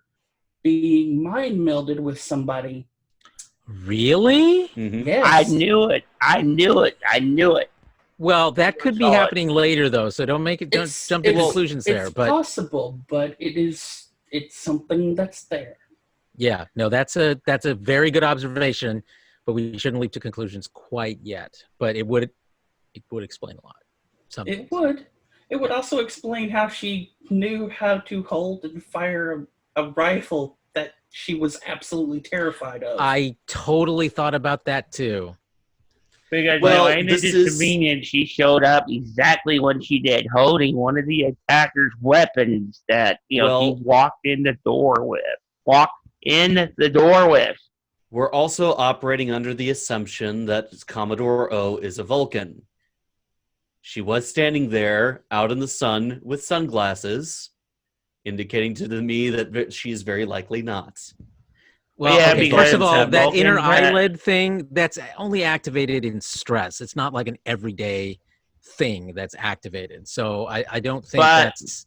being mind melded with somebody. Really? Mm-hmm. Yes. I knew it. Well, that could be happening later, though. So don't jump to conclusions there. It's but possible, but it's something that's there. Yeah, no, that's a very good observation, but we shouldn't leap to conclusions quite yet. But it would explain a lot. It would also explain how she knew how to hold and fire a rifle that she was absolutely terrified of. I totally thought about that too. Because ain't it just convenient she showed up exactly when she did, holding one of the attacker's weapons that he walked in the door with. We're also operating under the assumption that Commodore O is a Vulcan. She was standing there out in the sun with sunglasses, indicating to me that she is very likely not. Well, first of all, that inner eyelid thing, that's only activated in stress. It's not like an everyday thing that's activated. So I don't think But that's.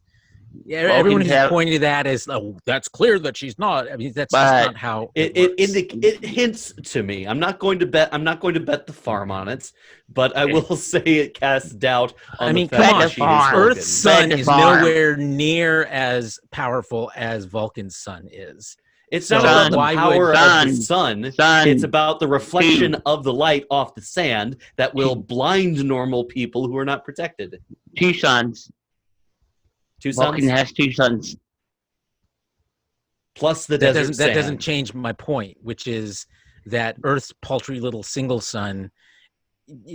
Yeah, everyone Vulcans who's have- pointing to that as, oh, that's clear that she's not. I mean, that's just But not how It works. it hints to me. I'm not going to bet the farm on it, but I will say it casts doubt on I mean, the come fact on. that she is farm. Vulcan. Earth's sun Bet the is farm. nowhere near as powerful as Vulcan's sun is. It's So not about the why power would- of the Sun. sun. It's about the reflection of the light off the sand that will Two. blind normal people who are not protected. 2 suns. Two Vulcan suns has 2 suns. plus the that desert doesn't sand. change my point, which is that Earth's paltry little single sun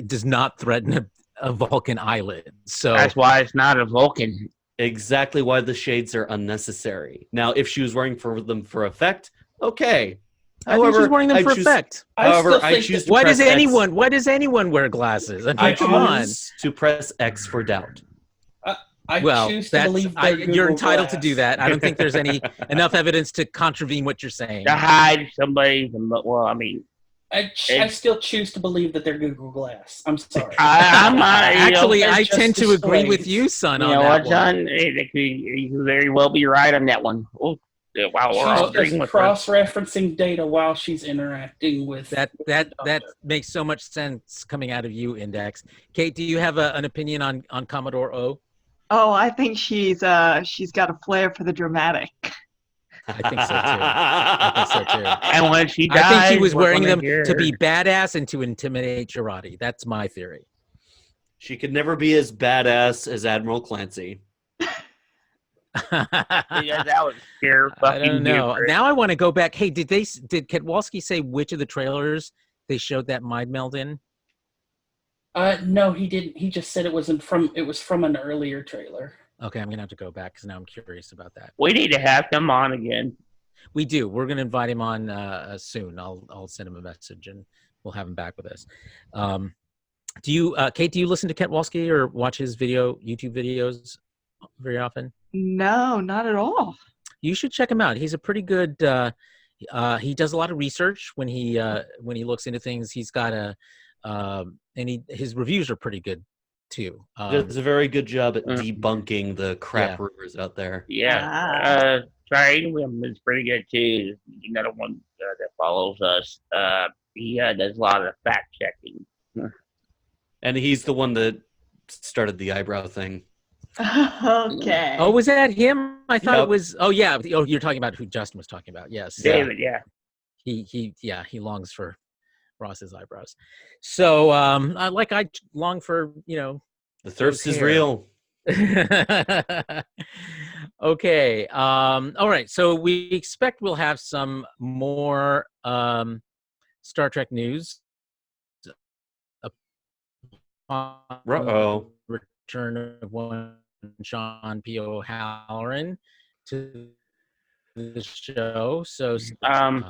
does not threaten a Vulcan island. So That's why it's not a Vulcan. Exactly why the shades are unnecessary. Now, if she was wearing them for effect, okay. I think she's wearing them for effect. However, I I still choose think to Why press does X. anyone? Why does anyone wear glasses? I mean, I come on. choose to press X for doubt. I Well, choose to believe they're you're Google entitled to Glass. do that. I don't think there's enough evidence to contravene what you're saying. To hide somebody from, well, I mean, I still choose to believe that they're Google Glass. I'm sorry. I'm not, you Actually, they're I just tend to agree with displays. you, son, know, on you know that what, one. John? You could very well be right on that one. Oh, yeah, wow, we're all She's agreeing just with her. cross-referencing data while she's interacting with That makes so much sense coming out of you, Index. Kate, do you have an opinion on Commodore O? Oh, I think she's got a flair for the dramatic. I think so too. I think so too. And when she dies, I think she was we're wearing gonna them hear to her. be badass and to intimidate Girardi. That's my theory. She could never be as badass as Admiral Clancy. Because that was pure I fucking don't know. hubris. Now I want to go back. Hey, did Kowalski say which of the trailers they showed that mind meld in? No, he didn't. He just said it was from an earlier trailer. Okay, I'm gonna have to go back because now I'm curious about that. We need to have them on again. We do. We're gonna invite him on soon. I'll send him a message and we'll have him back with us. Do you, Kate? Do you listen to Kowalski or watch his YouTube videos very often? No, not at all. You should check him out. He's a pretty good. He does a lot of research when he looks into things. He's got his reviews are pretty good too. Does a very good job at debunking the crap rumors out there. Yeah. Trade is pretty good too. Another one that follows us. He does a lot of fact checking. And he's the one that started the eyebrow thing. Okay. Oh, was that him? I thought Yep. it was. Oh, yeah. Oh, you're talking about who Justin was talking about. Yes. David, yeah. He longs for Ross's eyebrows. So, I long for The thirst is hair. real. Okay. All right. So we expect we'll have some more Star Trek news. Uh-oh. Return of one Sean P. O'Halloran to the show. So and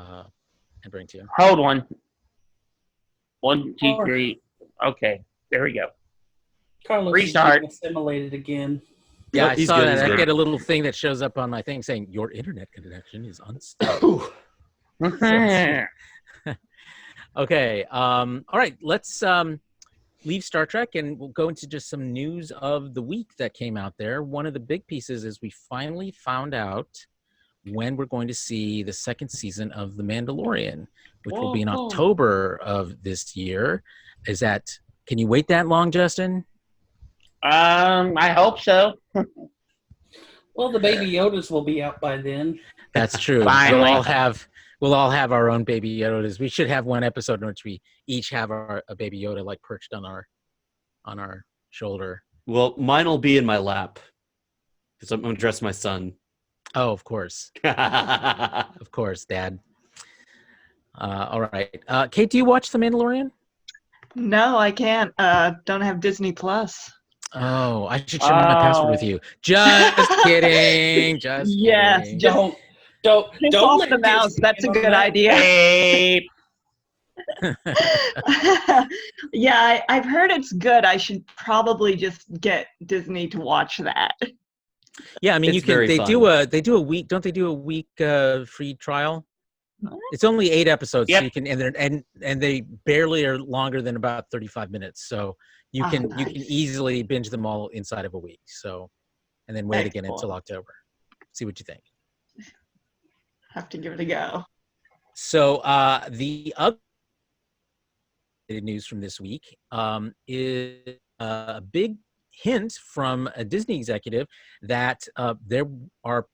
bring to you. Hold on. 1, 2, 3. Okay, there we go. Carlos Restart. is being assimilated again. Yeah, Nope, I he's saw good, that. he's I good. get a little thing that shows up on my thing saying your internet connection is unstable. Okay. All right. Let's leave Star Trek and we'll go into just some news of the week that came out there. One of the big pieces is we finally found out when we're going to see the second season of The Mandalorian, which will be in Whoa. October of this year. Can you wait that long, Justin? I hope so. Well, the Baby Yodas will be out by then. That's true. Finally. We'll all have our own Baby Yodas. We should have one episode in which we each have a Baby Yoda like perched on our shoulder. Well, mine will be in my lap because I'm going to dress my son. Oh, of course, of course, Dad. All right, Kate, do you watch The Mandalorian? No, I can't. Don't have Disney Plus. Oh, I should share my password with you. Just kidding. Just Yes, kidding. just- Don't Click don't off let the mouse. Disney That's a in on good that. idea. Hey, Yeah, I've heard it's good. I should probably just get Disney to watch that. Yeah, I mean, It's very They fun. do a week. Don't they do a week free trial? It's only 8 episodes, Yep. so you can and they barely are longer than about 35 minutes. So you can nice. easily binge them all inside of a week. So, and then wait again until Excellent. October. See what you think. Have to give it a go. So the other news from this week is a big hint from a Disney executive that there are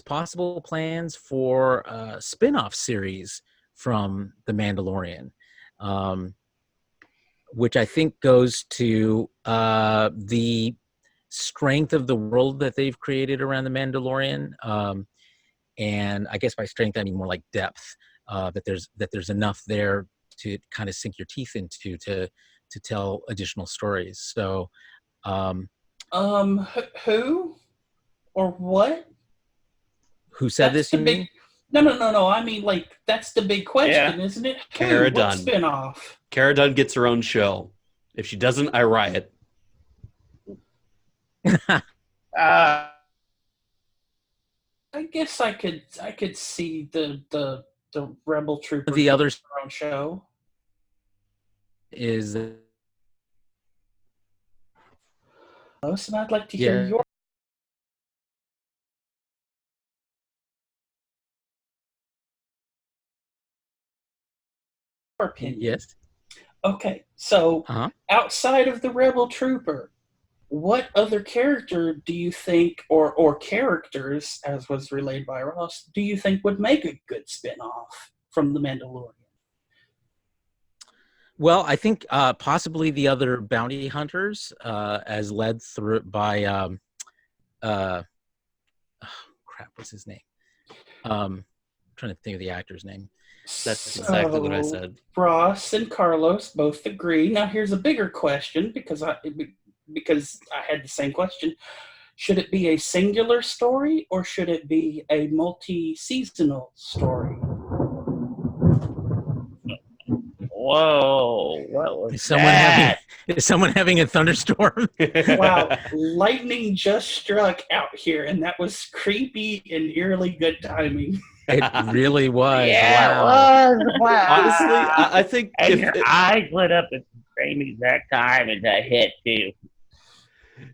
possible plans for a spin-off series from The Mandalorian, which I think goes to the strength of the world that they've created around The Mandalorian. And I guess by strength, I mean more like depth, that there's enough there to kind of sink your teeth into to tell additional stories. So, Who or what? who said That's this, the you big. mean? No. I mean, like, that's the big question, Yeah. isn't it? Cara Who? What Dune. spinoff? Cara Dune gets her own show. If she doesn't, I riot. Uh, I guess I could see the Rebel Trooper The other getting their own show. is And I'd like to hear Yeah. your opinion. yes. Okay, so Uh-huh. outside of the Rebel Trooper, what other character do you think, or characters, as was relayed by Ross, do you think would make a good spin-off from The Mandalorian? Well, I think possibly the other bounty hunters, as led through by crap, what's his name? Trying to think of the actor's name. That's exactly what I said. Ross and Carlos both agree. Now, here's a bigger question because I had the same question. Should it be a singular story or should it be a multi-seasonal story? whoa! What was Is someone that? having a thunderstorm? Wow, lightning just struck out here, and that was creepy and eerily good timing. It really was. Yeah, Wow. it was. Wow. Honestly, I think And your eyes lit up at the same exact time as that hit too.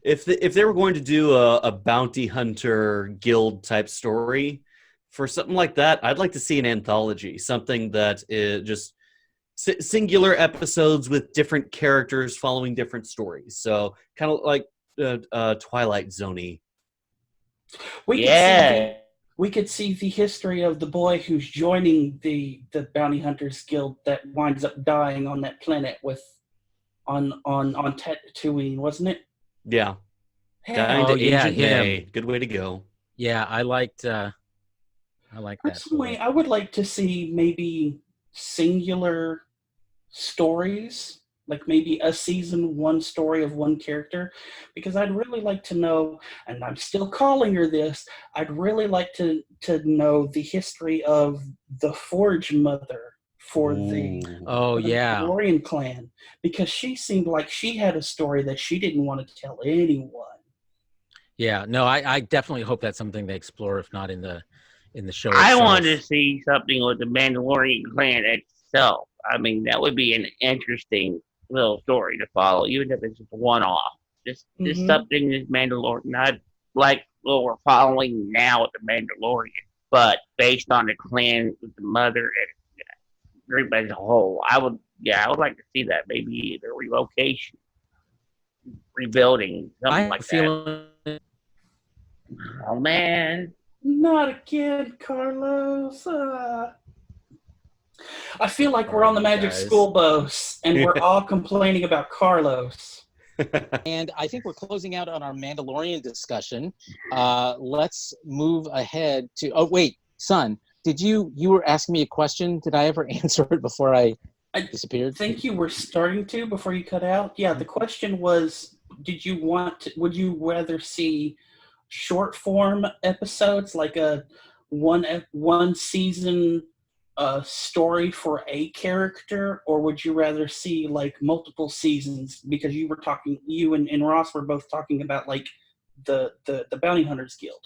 if they were going to do a bounty hunter guild type story for something like that, I'd like to see an anthology, something that is just singular episodes with different characters following different stories. So kind of like Twilight Zone-y. We could see the history of the boy who's joining the bounty hunters guild that winds up dying on that planet on Tatooine, wasn't it? Yeah. Yeah. Dying to Agent him. May. Good way to go. Yeah, I liked that. Personally, I would like to see maybe singular stories, like maybe a season one story of one character, because I'd really like to know, and I'm still calling her this, I'd really like to know the history of the Forge Mother for the Mandalorian clan, because she seemed like she had a story that she didn't want to tell anyone. Yeah, no, I definitely hope that's something they explore, if not in the show I itself. wanted to see something with the Mandalorian clan itself. I mean, that would be an interesting little story to follow, even if it's just a one-off. Just something that's Mandalorian, not like what we're following now with the Mandalorian, but based on the clan with the mother and group as a whole. I would like to see that. Maybe the relocation, rebuilding, something like that. Oh man. Not again, Carlos. I feel like we're on the Magic School Bus, and we're all complaining about Carlos. And I think we're closing out on our Mandalorian discussion. Let's move ahead to. Oh wait, son, you were asking me a question? Did I ever answer it before I disappeared? I think you were starting to before you cut out. Yeah, the question was: would you rather see short form episodes, like a one season story for a character, or would you rather see like multiple seasons? Because you and Ross were both talking about like the Bounty Hunters Guild.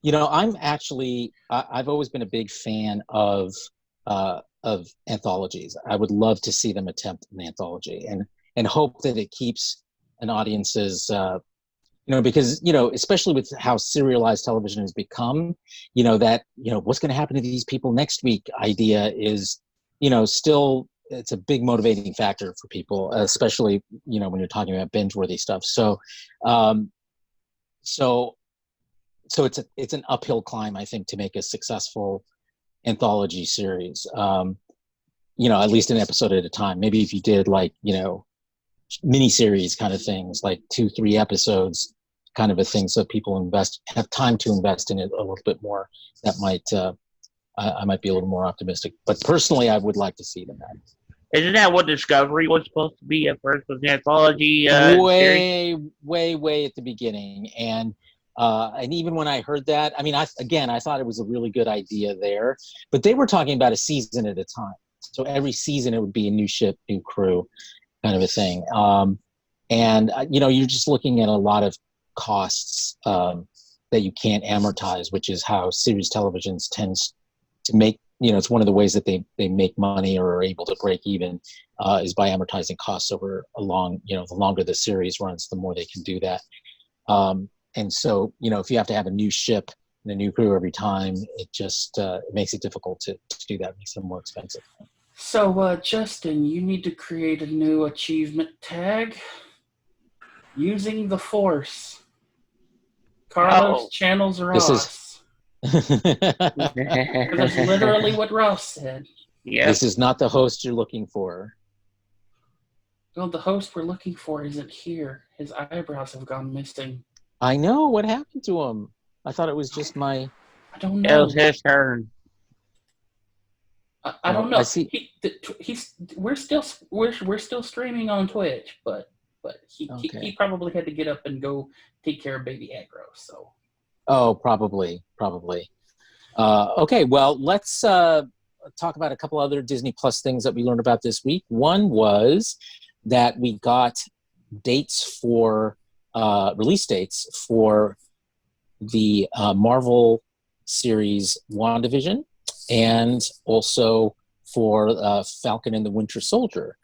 You know, I've always been a big fan of anthologies. I would love to see them attempt an anthology, and hope that it keeps an audience's because especially with how serialized television has become, that what's going to happen to these people next week idea is still, it's a big motivating factor for people, especially when you're talking about binge worthy stuff. So so it's an uphill climb, I think, to make a successful anthology series, at least an episode at a time. Maybe if you did miniseries kind of things, like 2-3 episodes kind of a thing, so people have time to invest in it a little bit more, that might I might be a little more optimistic. But personally, I would like to see them add. Isn't that what Discovery was supposed to be at first, was an anthology way series? way at the beginning, and even when I heard that, I mean, I thought it was a really good idea there, but they were talking about a season at a time. So every season it would be a new ship, new crew, kind of a thing. And you're just looking at a lot of costs that you can't amortize, which is how series televisions tends to make. It's one of the ways that they make money or are able to break even, is by amortizing costs over a long. The longer the series runs, the more they can do that. And so, if you have to have a new ship and a new crew every time, it just it makes it difficult to do that. It makes them more expensive. So, Justin, you need to create a new achievement tag. Using the Force. Carlos channels Ross. That's literally what Ross said. Yeah. This is not the host you're looking for. No, the host we're looking for isn't here. His eyebrows have gone missing. I know. What happened to him? I thought it was just my... I don't know. It was his turn. I don't know. I see. We're still streaming on Twitch, but he probably had to get up and go take care of baby aggro. So. Oh, probably. Okay, well, let's talk about a couple other Disney Plus things that we learned about this week. One was that we got dates for release dates for the Marvel series WandaVision, and also for Falcon and the Winter Soldier,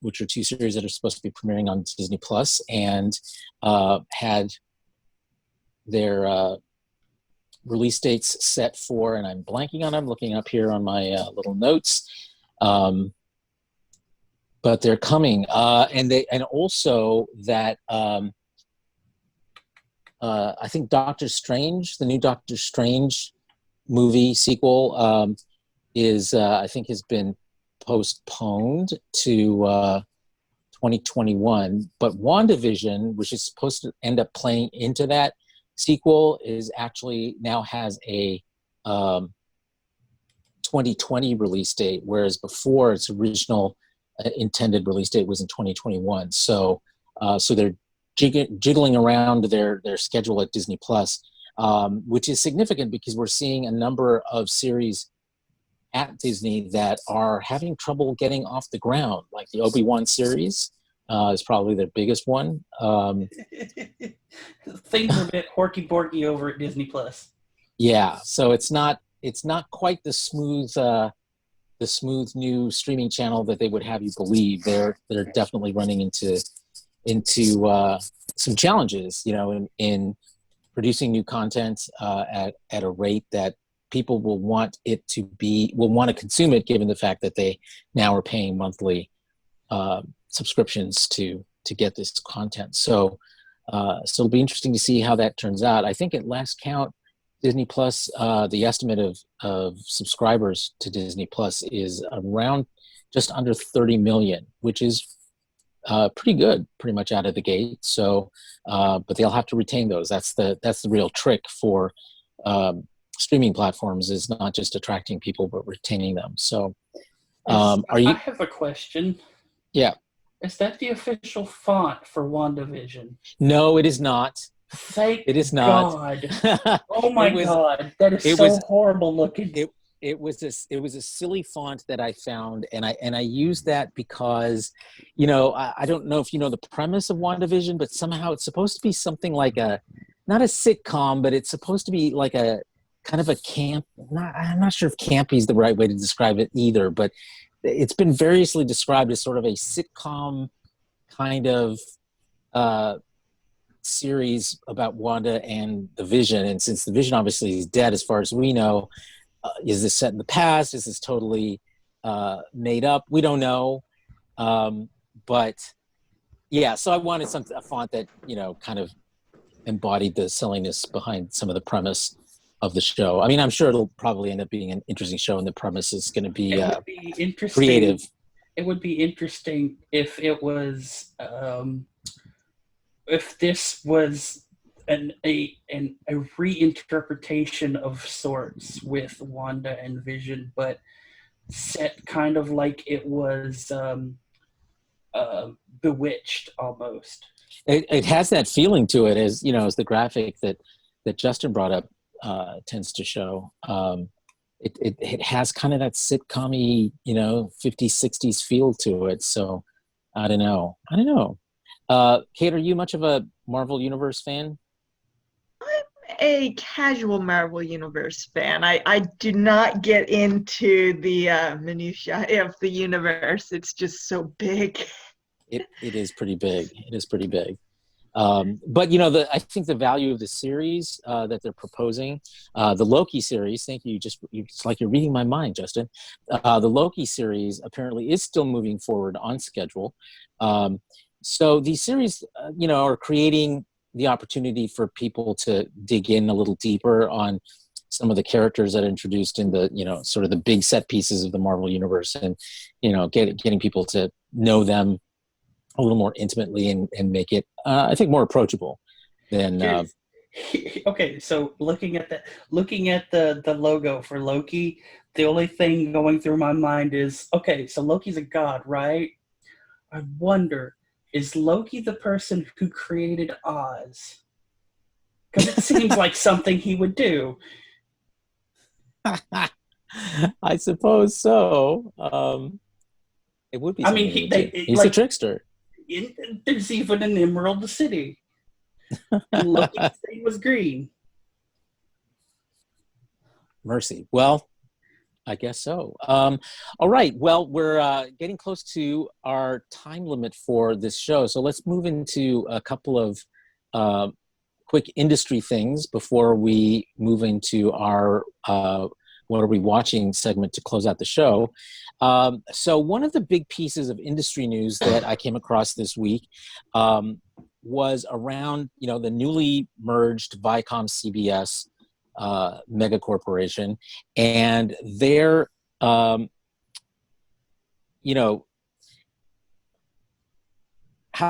which are two series that are supposed to be premiering on Disney Plus, and had their release dates set for, and I'm blanking on them, looking up here on my little notes, but they're coming, and also that I think Doctor Strange, the new Doctor Strange movie sequel, is I think has been postponed to 2021, but WandaVision, which is supposed to end up playing into that sequel, is actually now has a 2020 release date, whereas before its original intended release date was in 2021. So they're jiggling around their schedule at Disney Plus, which is significant because we're seeing a number of series at Disney that are having trouble getting off the ground, like the Obi-Wan series is probably their biggest one. Things are a bit horky-borky over at Disney Plus. Yeah, so it's not quite the smooth new streaming channel that they would have you believe. They're definitely running into some challenges, in producing new content at a rate that people will want to consume it, given the fact that they now are paying monthly subscriptions to get this content. So it'll be interesting to see how that turns out. I think at last count, Disney Plus, the estimate of subscribers to Disney Plus is around just under 30 million, which is pretty good, pretty much out of the gate. So, but they'll have to retain those. That's the real trick for streaming platforms, is not just attracting people but retaining them. So, I have a question. Yeah. Is that the official font for WandaVision? No, it is not. Thank it is not. God. Oh my God, that is horrible looking. It was a silly font that I found, and I used that because, I don't know if you know the premise of WandaVision, but somehow it's supposed to be something like not a sitcom, but it's supposed to be like a kind of a camp. I'm not sure if campy is the right way to describe it either, but it's been variously described as sort of a sitcom kind of series about Wanda and the Vision. And since the Vision obviously is dead as far as we know, is this set in the past? Is this totally made up? We don't know. But yeah, so I wanted a font that, kind of embodied the silliness behind some of the premise of the show. I mean, I'm sure it'll probably end up being an interesting show, and the premise is going to be, It would be interesting. creative. It would be interesting if it was if this was a reinterpretation of sorts with Wanda and Vision, but set kind of like it was Bewitched almost. It has that feeling to it, as as the graphic that Justin brought up tends to show. It has kind of that sitcom-y, 50s, 60s feel to it. So I don't know. Kate, are you much of a Marvel Universe fan? I'm a casual Marvel Universe fan. I do not get into the minutiae of the universe. It's just so big. It is pretty big. It is pretty big. But I think the value of the series that they're proposing, the Loki series. Thank you. It's like you're reading my mind, Justin. The Loki series apparently is still moving forward on schedule. So these series, are creating the opportunity for people to dig in a little deeper on some of the characters that are introduced in the, sort of the big set pieces of the Marvel Universe, and getting people to know them a little more intimately and make it, I think, more approachable than. Okay, so looking at the logo for Loki, the only thing going through my mind is, okay, so Loki's a god, right? I wonder, is Loki the person who created Oz? Because it seems like something he would do. I suppose so. It would be. I mean, he's a trickster. There's even an Emerald City. And Loki's thing was green. Mercy. Well, I guess so. All right. Well, we're getting close to our time limit for this show. So let's move into a couple of quick industry things before we move into our what are we watching segment to close out the show. So one of the big pieces of industry news that I came across this week was around, the newly merged Viacom CBS mega corporation, and their, how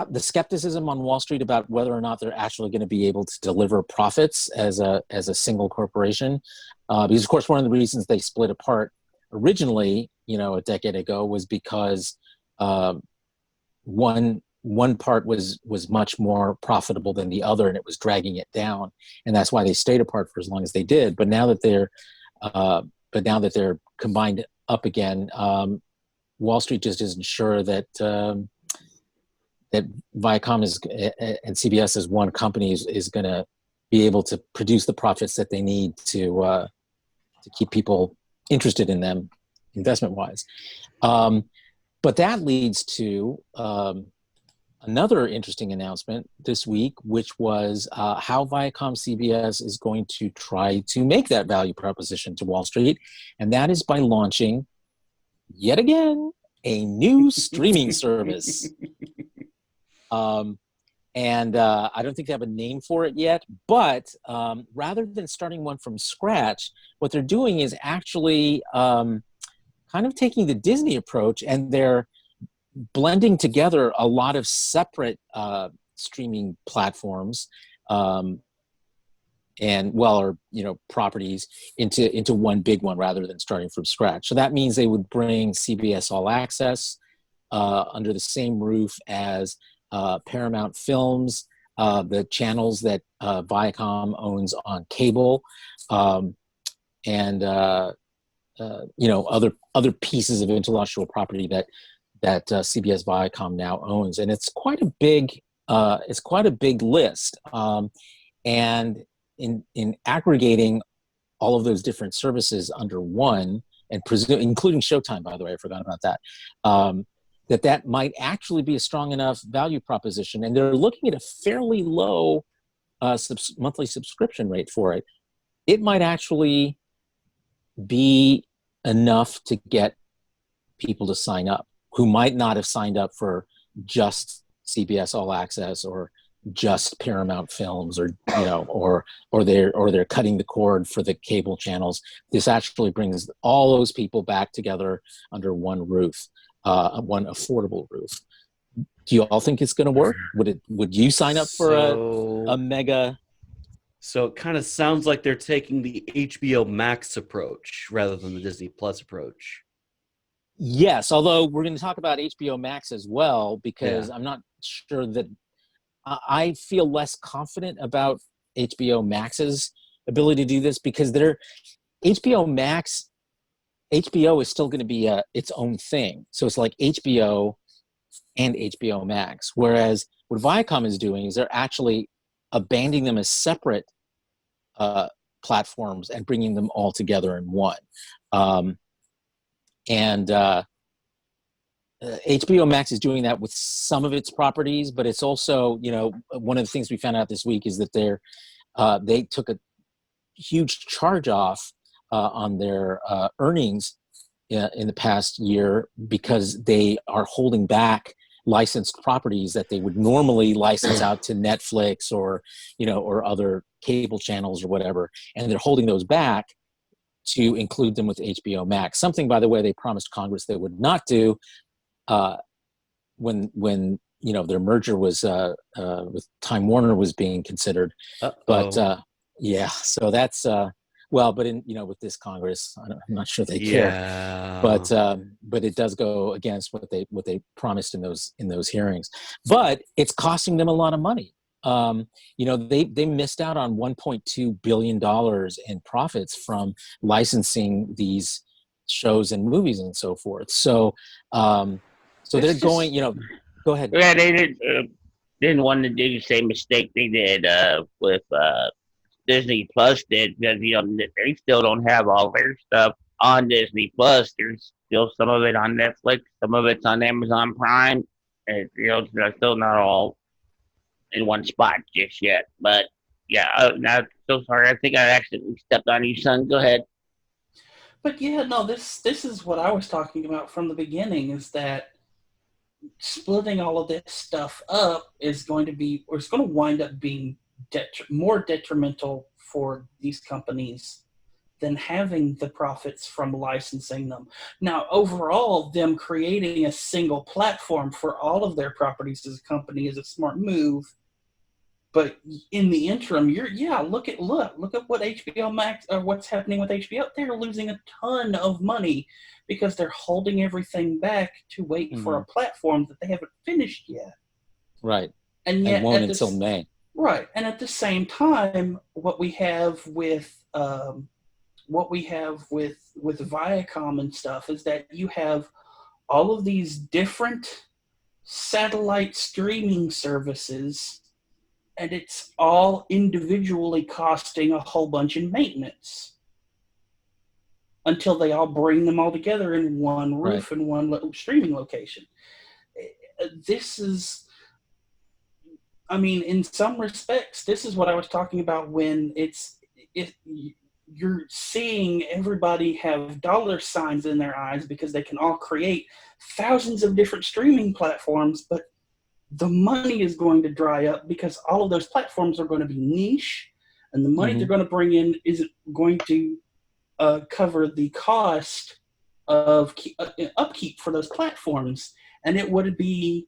the skepticism on Wall Street about whether or not they're actually going to be able to deliver profits as a single corporation. Because of course, one of the reasons they split apart originally, a decade ago, was because one part was much more profitable than the other, and it was dragging it down, and that's why they stayed apart for as long as they did. But now that they're combined up again, Wall Street just isn't sure that that Viacom and CBS as one company is going to be able to produce the profits that they need to keep people interested in them investment-wise. But that leads to another interesting announcement this week, which was how Viacom CBS is going to try to make that value proposition to Wall Street, and that is by launching, yet again, a new streaming service. And I don't think they have a name for it yet, but rather than starting one from scratch, what they're doing is actually kind of taking the Disney approach, and they're blending together a lot of separate streaming platforms properties into one big one rather than starting from scratch. So that means they would bring CBS All Access under the same roof as Paramount Films, the channels that Viacom owns on cable, and other pieces of intellectual property that CBS Viacom now owns, and it's quite a big list. And in aggregating all of those different services under one, and including Showtime, by the way, I forgot about that. that might actually be a strong enough value proposition. And they're looking at a fairly low monthly subscription rate for it. It might actually be enough to get people to sign up who might not have signed up for just CBS All Access or just Paramount Films, or they're cutting the cord for the cable channels. This actually brings all those people back together under one roof, one affordable roof. Do you all think it's going to work? Would you sign up for a mega? So it kind of sounds like they're taking the HBO Max approach rather than the Disney Plus approach. Yes, although we're going to talk about HBO Max as well, because I'm not sure that I feel less confident about HBO Max's ability to do this, because HBO Max, HBO is still going to be its own thing. So it's like HBO and HBO Max. Whereas what Viacom is doing is they're actually abandoning them as separate platforms and bringing them all together in one. HBO Max is doing that with some of its properties, but it's also, one of the things we found out this week is that they took a huge charge off on their earnings in the past year, because they are holding back licensed properties that they would normally license out to Netflix or other cable channels or whatever, and they're holding those back to include them with HBO Max. Something, by the way, they promised Congress they would not do when their merger was with Time Warner was being considered. But so that's but with this Congress, I'm not sure they care. But it does go against what they promised in those hearings. But it's costing them a lot of money. They missed out on $1.2 billion in profits from licensing these shows and movies and so forth. So they're going, go ahead. Yeah, they didn't want to do the same mistake they did with Disney Plus did, because they still don't have all their stuff on Disney Plus. There's still some of it on Netflix, some of it's on Amazon Prime, and they're still not all in one spot just yet. But yeah, I'm so sorry. I think I accidentally stepped on you, son. Go ahead. But yeah, no, this is what I was talking about from the beginning, is that splitting all of this stuff up is going to wind up being more detrimental for these companies than having the profits from licensing them. Now, overall, them creating a single platform for all of their properties as a company is a smart move. But in the interim, look at what HBO Max, or what's happening with HBO. They're losing a ton of money because they're holding everything back to wait for a platform that they haven't finished yet. Right. And yet, won't until May. Right. And at the same time, what we have with Viacom and stuff is that you have all of these different satellite streaming services, and it's all individually costing a whole bunch in maintenance until they all bring them all together in one roof and one streaming location. This is, in some respects, this is what I was talking about when you're seeing everybody have dollar signs in their eyes because they can all create thousands of different streaming platforms, but the money is going to dry up because all of those platforms are going to be niche, and the money they're going to bring in isn't going to cover the cost of upkeep for those platforms. And it would be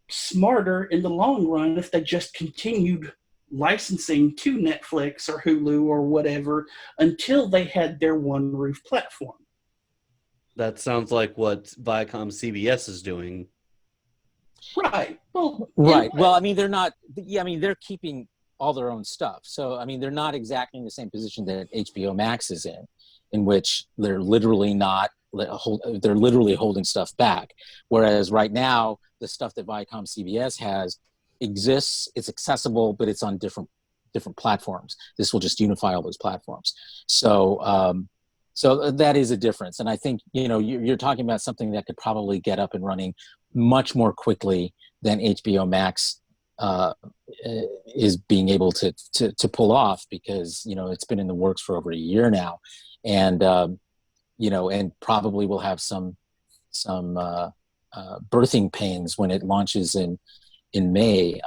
smarter in the long run if they just continued licensing to Netflix or Hulu or whatever until they had their one roof platform. That sounds like what Viacom CBS is doing. Right. Well, right. Well, they're not. They're keeping all their own stuff. So, they're not exactly in the same position that HBO Max is in which they're literally not. They're literally holding stuff back. Whereas right now, the stuff that Viacom CBS has exists. It's accessible, but it's on different platforms. This will just unify all those platforms. So that is a difference. And I think you're talking about something that could probably get up and running much more quickly than HBO Max is being able to pull off, because it's been in the works for over a year now, and and probably will have some birthing pains when it launches in May.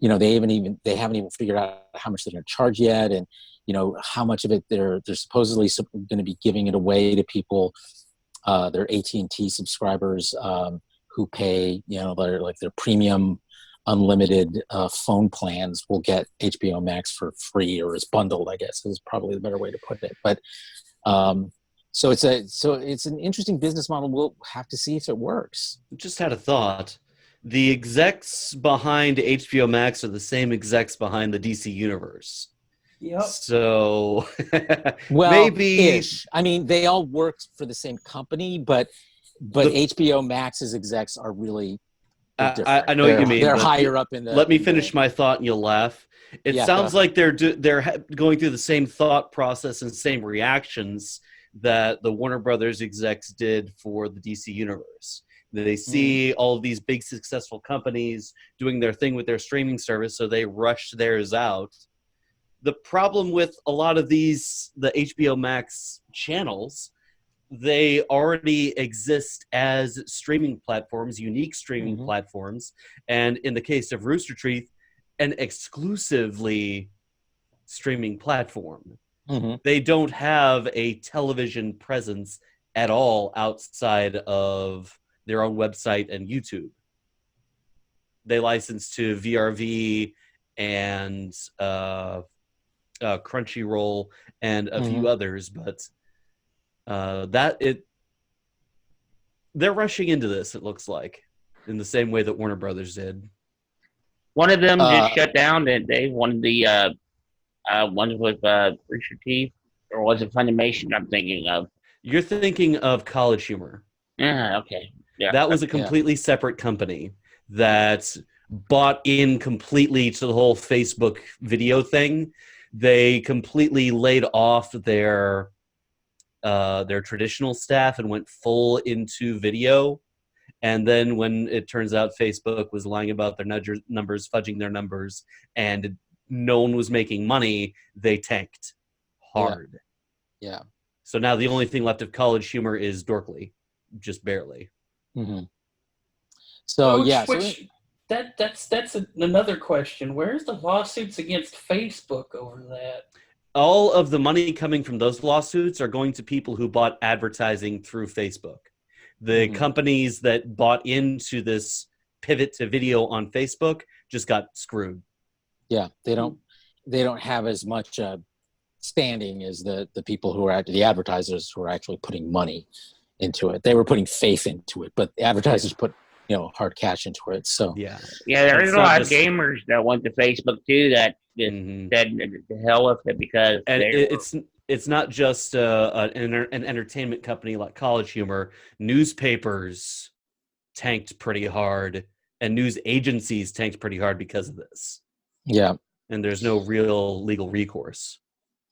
They haven't even figured out how much they're going to charge yet, and how much of it they're supposedly going to be giving it away to people, their AT&T subscribers, who pay their premium unlimited phone plans will get HBO Max for free, or is bundled, I guess is probably the better way to put it. But so it's an interesting business model. We'll have to see if it works. Just had a thought. The execs behind HBO Max are the same execs behind the DC Universe. Yep. So Well, maybe ish. I mean, they all worked for the same company, but HBO Max's execs are really different. I know what you mean. They're but higher up in the. Let me finish my thought, and you'll laugh. It Yeah, sounds like they're going through the same thought process and same reactions that the Warner Brothers execs did for the DC Universe. They see all of these big successful companies doing their thing with their streaming service, so they rush theirs out. The problem with a lot of the HBO Max channels, they already exist as streaming platforms, unique streaming platforms, and in the case of Rooster Teeth, an exclusively streaming platform. They don't have a television presence at all outside of their own website and YouTube. They license to VRV and Crunchyroll and a few others, but they're rushing into this, it looks like, in the same way that Warner Brothers did. One of them just shut down that day. One of the ones with Rooster Teeth, or was it Funimation I'm thinking of? You're thinking of College Humor. Yeah, okay. Yeah. That was a completely separate company that bought in completely to the whole Facebook video thing. They completely laid off their traditional staff and went full into video. And then when it turns out Facebook was lying about their numbers, fudging their numbers, and no one was making money, they tanked hard. Yeah. So now the only thing left of College Humor is Dorkly, just barely. So that's another question. Where's the lawsuits against Facebook over that? All of the money coming from those lawsuits are going to people who bought advertising through Facebook. The companies that bought into this pivot to video on Facebook just got screwed. Yeah, they don't have as much standing as the people who are the advertisers who are actually putting money into it. They were putting faith into it, but the advertisers put hard cash into it. So there's a lot of gamers that went to Facebook too that said the hell with it, because it's not just an entertainment company like College Humor. Newspapers tanked pretty hard, and news agencies tanked pretty hard because of this. Yeah, and there's no real legal recourse.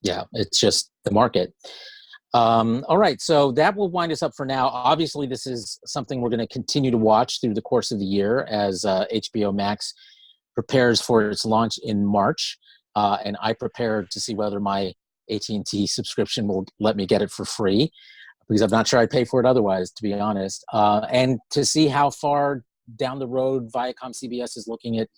Yeah, it's just the market. All right, so that will wind us up for now. Obviously, this is something we're going to continue to watch through the course of the year as HBO Max prepares for its launch in March, and I prepare to see whether my AT&T subscription will let me get it for free, because I'm not sure I'd pay for it otherwise, to be honest, and to see how far down the road Viacom CBS is looking at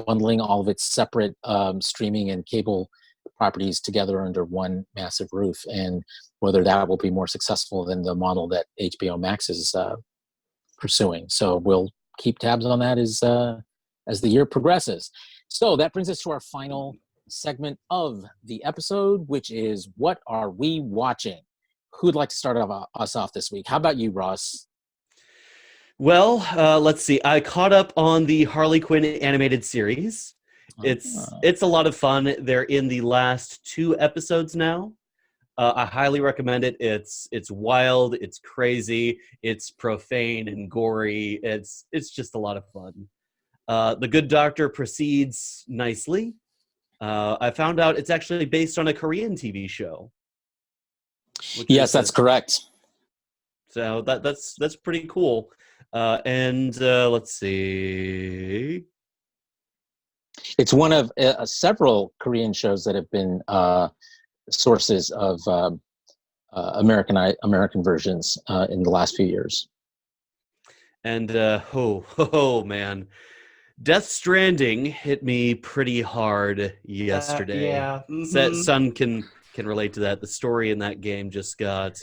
bundling all of its separate streaming and cable properties together under one massive roof, and whether that will be more successful than the model that HBO Max is pursuing. So we'll keep tabs on that as the year progresses. So that brings us to our final segment of the episode, which is what are we watching? Who'd like to start us off this week? How about you, Ross? Well, let's see. I caught up on the Harley Quinn animated series. It's a lot of fun. They're in the last 2 episodes now. I highly recommend it. It's wild, it's crazy, it's profane and gory. It's just a lot of fun. The Good Doctor proceeds nicely. I found out it's actually based on a Korean TV show. Yes, that's correct. So that's pretty cool. And let's see. It's one of several Korean shows that have been sources of American versions in the last few years. And man, Death Stranding hit me pretty hard yesterday. Yeah. Mhm. Sun can relate to that. The story in that game just got.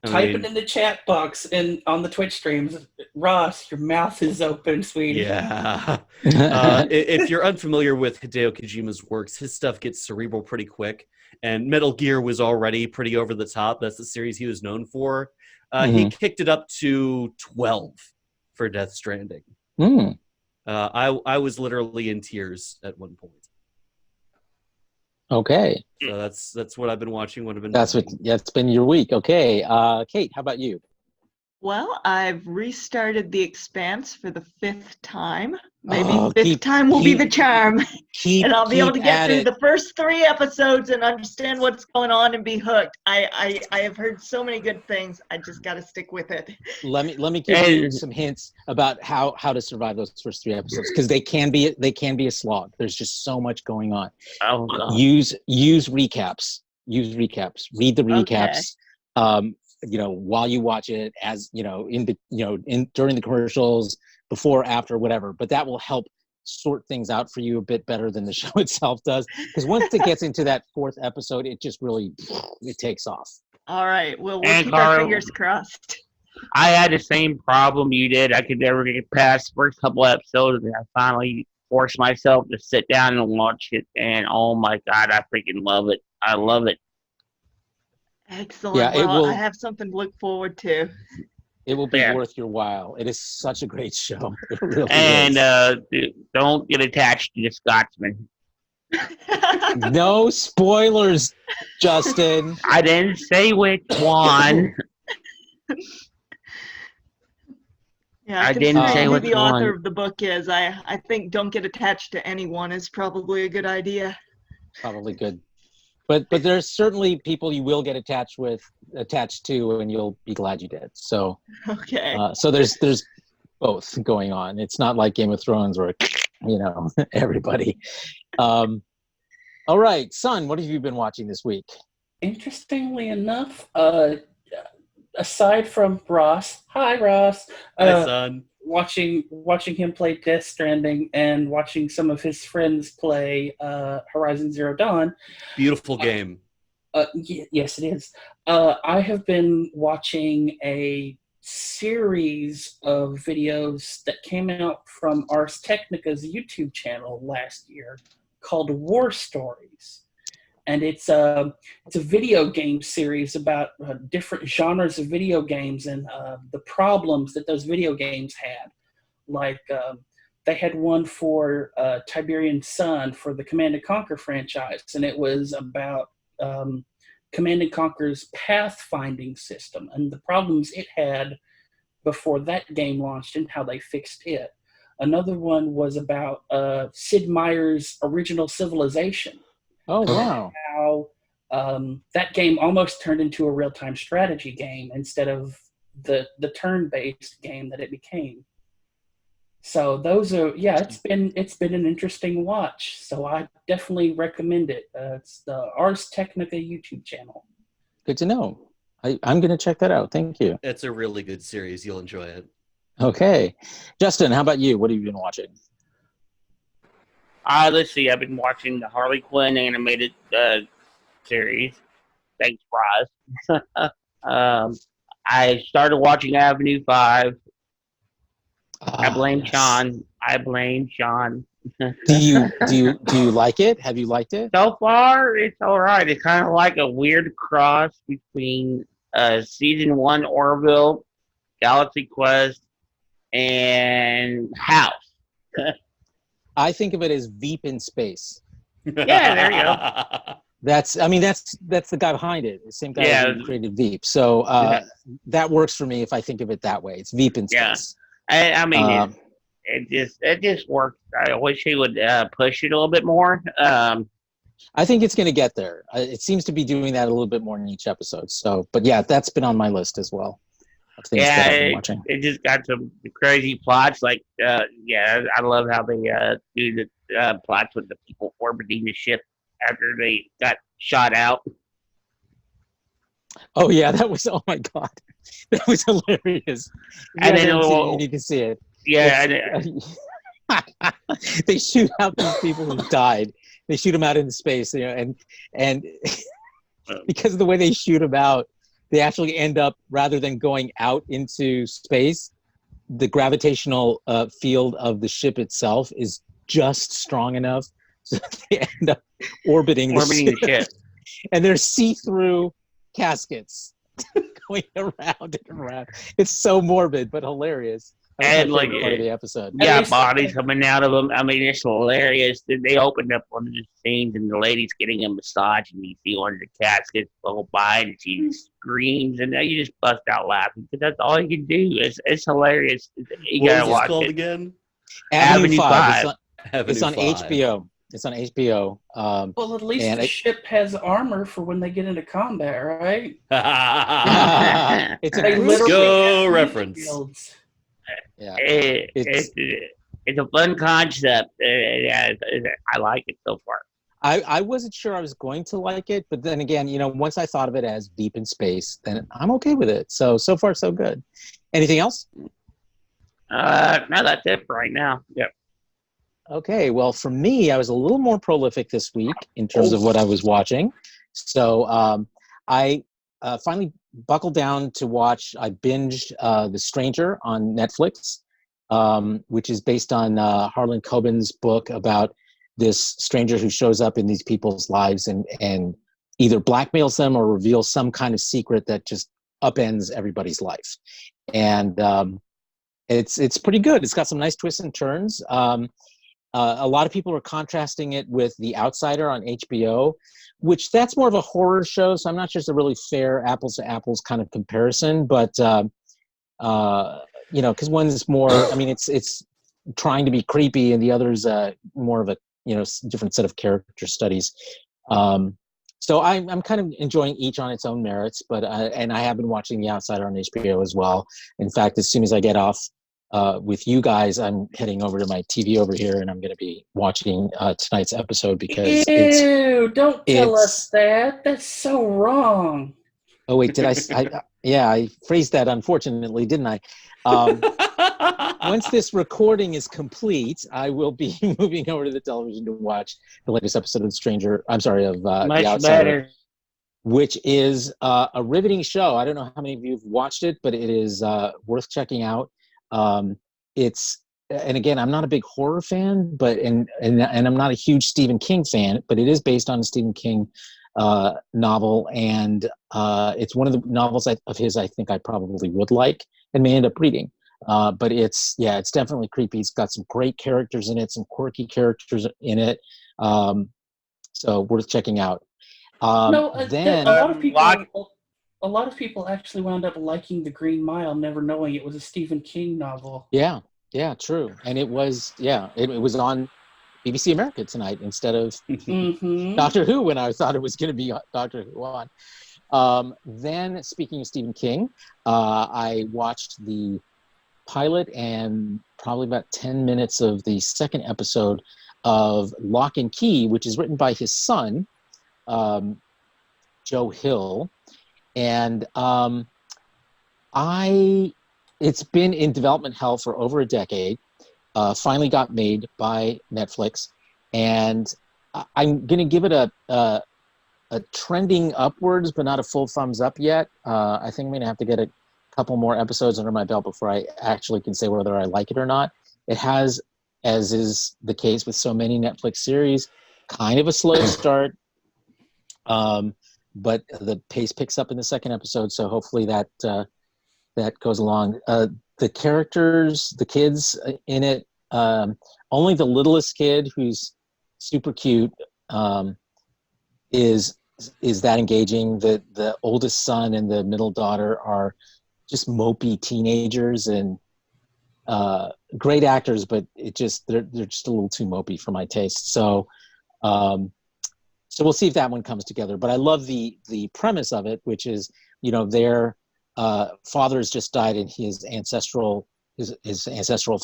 Type it in the chat box and on the Twitch streams. Ross, your mouth is open, sweetie. Yeah. If you're unfamiliar with Hideo Kojima's works, his stuff gets cerebral pretty quick. And Metal Gear was already pretty over the top. That's the series he was known for. He kicked it up to 12 for Death Stranding. I was literally in tears at one point. Okay. So that's what I've been watching. That's been your week. Okay. Kate, how about you? Well, I've restarted The Expanse for the 5th time. Maybe fifth time will be the charm. And I'll be able to get through the first 3 episodes and understand what's going on and be hooked. I have heard so many good things. I just got to stick with it. Let me give you some hints about how to survive those first 3 episodes, because they can be a slog. There's just so much going on. Oh, God. Use recaps. Read the recaps. Okay. While you watch it, as during the commercials, before, after, whatever. But that will help sort things out for you a bit better than the show itself does. Because once it gets into that 4th episode, it just really takes off. All right. Well, we'll keep our fingers crossed. I had the same problem you did. I could never get past the first couple episodes, and I finally forced myself to sit down and watch it. And oh my God, I freaking love it. I love it. Excellent. Yeah, well, I have something to look forward to. It will be worth your while. It is such a great show. It really is. Don't get attached to the Scotsman. No spoilers, Justin. I didn't say which one. Yeah, I didn't say who which the author one. of the book is. I think don't get attached to anyone is probably a good idea. Probably good. But there's certainly people you will get attached to, and you'll be glad you did. So okay. So there's both going on. It's not like Game of Thrones where everybody. All right, Son, what have you been watching this week? Interestingly enough, aside from Ross, hi Ross. Hi, Son. Watching him play Death Stranding and watching some of his friends play Horizon Zero Dawn. Beautiful game. Yes, it is. I have been watching a series of videos that came out from Ars Technica's YouTube channel last year called War Stories. And it's a video game series about different genres of video games and the problems that those video games had. Like they had one for Tiberian Sun for the Command & Conquer franchise, and it was about Command & Conquer's pathfinding system and the problems it had before that game launched and how they fixed it. Another one was about Sid Meier's Original Civilization. Oh, wow. How that game almost turned into a real-time strategy game instead of the turn-based game that it became. So those are, it's been an interesting watch. So I definitely recommend it. It's the Ars Technica YouTube channel. Good to know. I'm going to check that out. Thank you. It's a really good series. You'll enjoy it. Okay. Justin, how about you? What have you been watching? Let's see. I've been watching the Harley Quinn animated series. Thanks, Roz. I started watching Avenue 5. I blame Sean. Do you like it? Have you liked it? So far, it's all right. It's kind of like a weird cross between Season 1 Orville, Galaxy Quest, and House. I think of it as Veep in space. Yeah, there you go. That's the guy behind it. The same guy who created Veep. So that works for me if I think of it that way. It's Veep in space. Yeah. It just works. I wish he would push it a little bit more. I think it's going to get there. It seems to be doing that a little bit more in each episode. So, but yeah, that's been on my list as well. of things Yeah, that I've been watching. it just got some crazy plots. Like, yeah, I love how they do the plots with the people orbiting the ship after they got shot out. Oh yeah, that was, oh my god, that was hilarious. If you And guys then, haven't seen it, you well, need to see it. yeah, They shoot out these people who died. They shoot them out into space, and because of the way they shoot them out, they actually end up, rather than going out into space, the gravitational field of the ship itself is just strong enough so they end up orbiting the orbiting the ship. ship. And there's see-through caskets going around and around. It's so morbid but hilarious. That was And, my like, favorite part of the episode. Yeah, least- bodies coming out of them. I mean, it's hilarious. They opened up one of the scenes, and the lady's getting a massage, and you see one of the caskets go by, and she screams, and you just bust out laughing because that's all you can do. It's hilarious. You What gotta was this watch called it. again? Avenue Avenue 5. Five. It's on Avenue 5. HBO. It's on HBO. Well, at least and the ship has armor for when they get into combat, right? it's a They cruise literally ship. Go have reference. shields. Yeah. It's a fun concept. I like it so far. I wasn't sure I was going to like it, but then again, once I thought of it as deep in space, then I'm okay with it. So far, so good. Anything else? No, that's it for right now. Yep. Okay, well, for me, I was a little more prolific this week in terms of what I was watching. So I finally buckled down to watch, I binged The Stranger on Netflix, which is based on Harlan Coben's book about this stranger who shows up in these people's lives and either blackmails them or reveals some kind of secret that just upends everybody's life. And it's pretty good. It's got some nice twists and turns. A lot of people are contrasting it with The Outsider on HBO, which that's more of a horror show, so I'm not sure it's a really fair apples to apples kind of comparison, but because one's more, I mean, it's trying to be creepy, and the other's more of a different set of character studies. So I'm kind of enjoying each on its own merits, but and I have been watching The Outsider on HBO as well. In fact, as soon as I get off with you guys, I'm heading over to my TV over here, and I'm going to be watching tonight's episode because Don't tell us that. That's so wrong. Oh wait, did I phrased that unfortunately, didn't I? Once this recording is complete, I will be moving over to the television to watch the latest episode of The Outsider, Better. which is a riveting show. I don't know how many of you have watched it, but it is worth checking out. And again, I'm not a big horror fan, but and I'm not a huge Stephen King fan, but it is based on a Stephen King novel, and it's one of the novels of his I think I probably would like and may end up reading. But it's definitely creepy. It's got some great characters in it, some quirky characters in it, so worth checking out. Then a lot of people actually wound up liking The Green Mile, never knowing it was a Stephen King novel. Yeah, true. And it was on BBC America tonight instead of Doctor Who, when I thought it was going to be Doctor Who on. Then, speaking of Stephen King, I watched the pilot and probably about 10 minutes of the second episode of Lock and Key, which is written by his son, Joe Hill. And it's been in development hell for over a decade. Finally got made by Netflix, and I'm going to give it a trending upwards, but not a full thumbs up yet. I think I'm going to have to get a couple more episodes under my belt before I actually can say whether I like it or not. It has, as is the case with so many Netflix series, kind of a slow start, but the pace picks up in the second episode, so hopefully that goes along. The characters, the kids in it, only the littlest kid, who's super cute, is that engaging. The oldest son and the middle daughter are just mopey teenagers and great actors, but they're just a little too mopey for my taste. So we'll see if that one comes together. But I love the premise of it, which is they're father has just died in his ancestral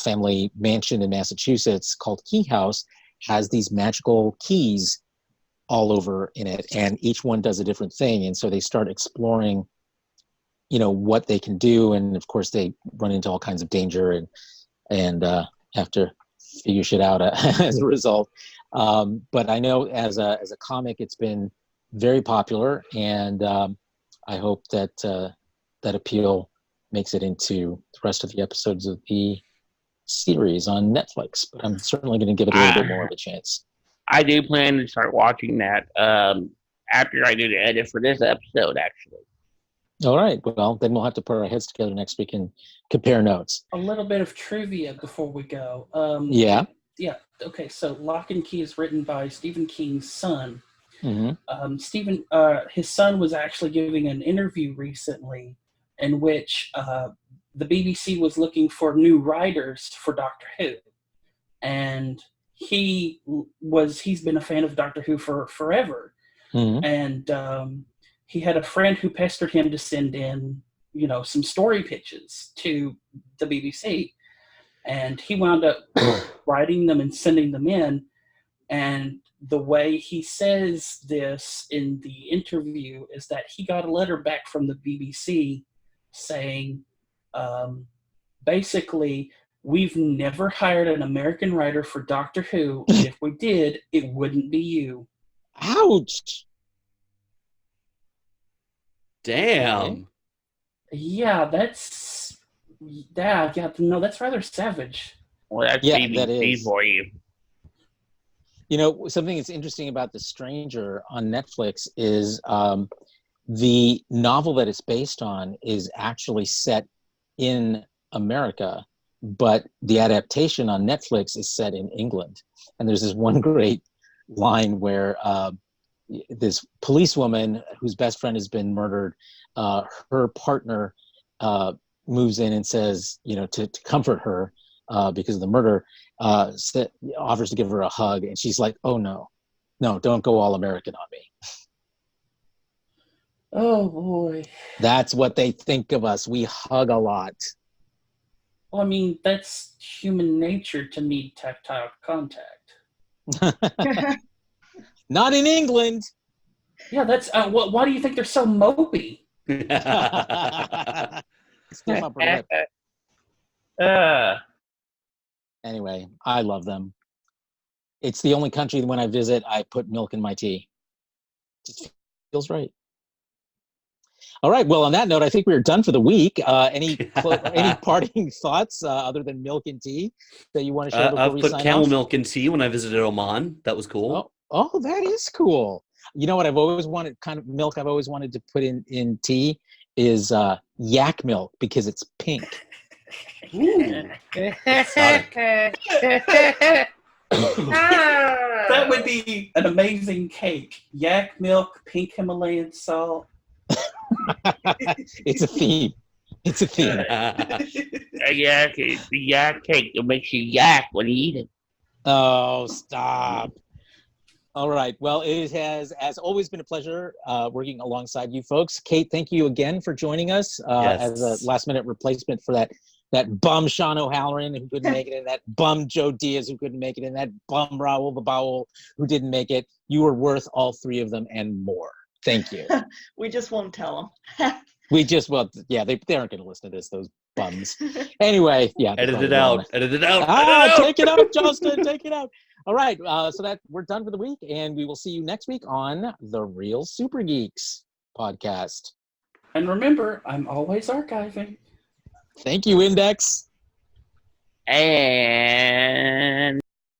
family mansion in Massachusetts called Key House, has these magical keys all over in it, and each one does a different thing. And so they start exploring, what they can do, and of course they run into all kinds of danger and have to figure shit out as a result. But I know as a comic, it's been very popular, and I hope that that appeal makes it into the rest of the episodes of the series on Netflix. But I'm certainly going to give it a little bit more of a chance. I do plan to start watching that after I do the edit for this episode, actually. All right. Well, then we'll have to put our heads together next week and compare notes. A little bit of trivia before we go. Yeah. Yeah. Okay. So Lock and Key is written by Stephen King's son. Mm-hmm. His son was actually giving an interview recently in which the BBC was looking for new writers for Doctor Who, and he's been a fan of Doctor Who for forever, and he had a friend who pestered him to send in, some story pitches to the BBC, and he wound up writing them and sending them in. And the way he says this in the interview is that he got a letter back from the BBC saying, basically, we've never hired an American writer for Doctor Who, and if we did, it wouldn't be you. Ouch! Damn. Yeah, that's rather savage. Well, that's Yeah, BBC that is. for you. Something that's interesting about The Stranger on Netflix is the novel that it's based on is actually set in America, but the adaptation on Netflix is set in England. And there's this one great line where this policewoman whose best friend has been murdered, her partner moves in and says, to comfort her because of the murder, offers to give her a hug, and she's like, "Oh no, don't go all American on me." Oh boy. That's what they think of us. We hug a lot. Well, I mean, that's human nature to need tactile contact. Not in England. Yeah, that's why do you think they're so mopey? Stiff upper lip. Uh, Anyway, I love them. It's the only country when I visit, I put milk in my tea. Just feels right. All right. Well, on that note, I think we're done for the week. Any parting thoughts other than milk and tea that you want to share before we sign off? I've put camel milk in tea when I visited Oman. That was cool. Oh, that is cool. You know what I've always wanted, kind of milk I've always wanted to put in tea is yak milk because it's pink. That would be an amazing cake. Yak milk, pink Himalayan salt. It's a theme. It's a theme. the yak cake that makes you yak when you eat it. Oh, stop. All right. Well, it has always been a pleasure working alongside you folks. Kate, thank you again for joining us as a last-minute replacement for that bum Sean O'Halloran who couldn't make it, and that bum Joe Diaz who couldn't make it, and that bum Raul the Bowel who didn't make it. You were worth all three of them and more. Thank you. We just won't tell them. They aren't going to listen to this, those bums. Anyway, yeah. Edit it out. Take it out, Justin. Take it out. All right. So that we're done for the week, and we will see you next week on the Real Super Geeks podcast. And remember, I'm always archiving. Thank you, Index. And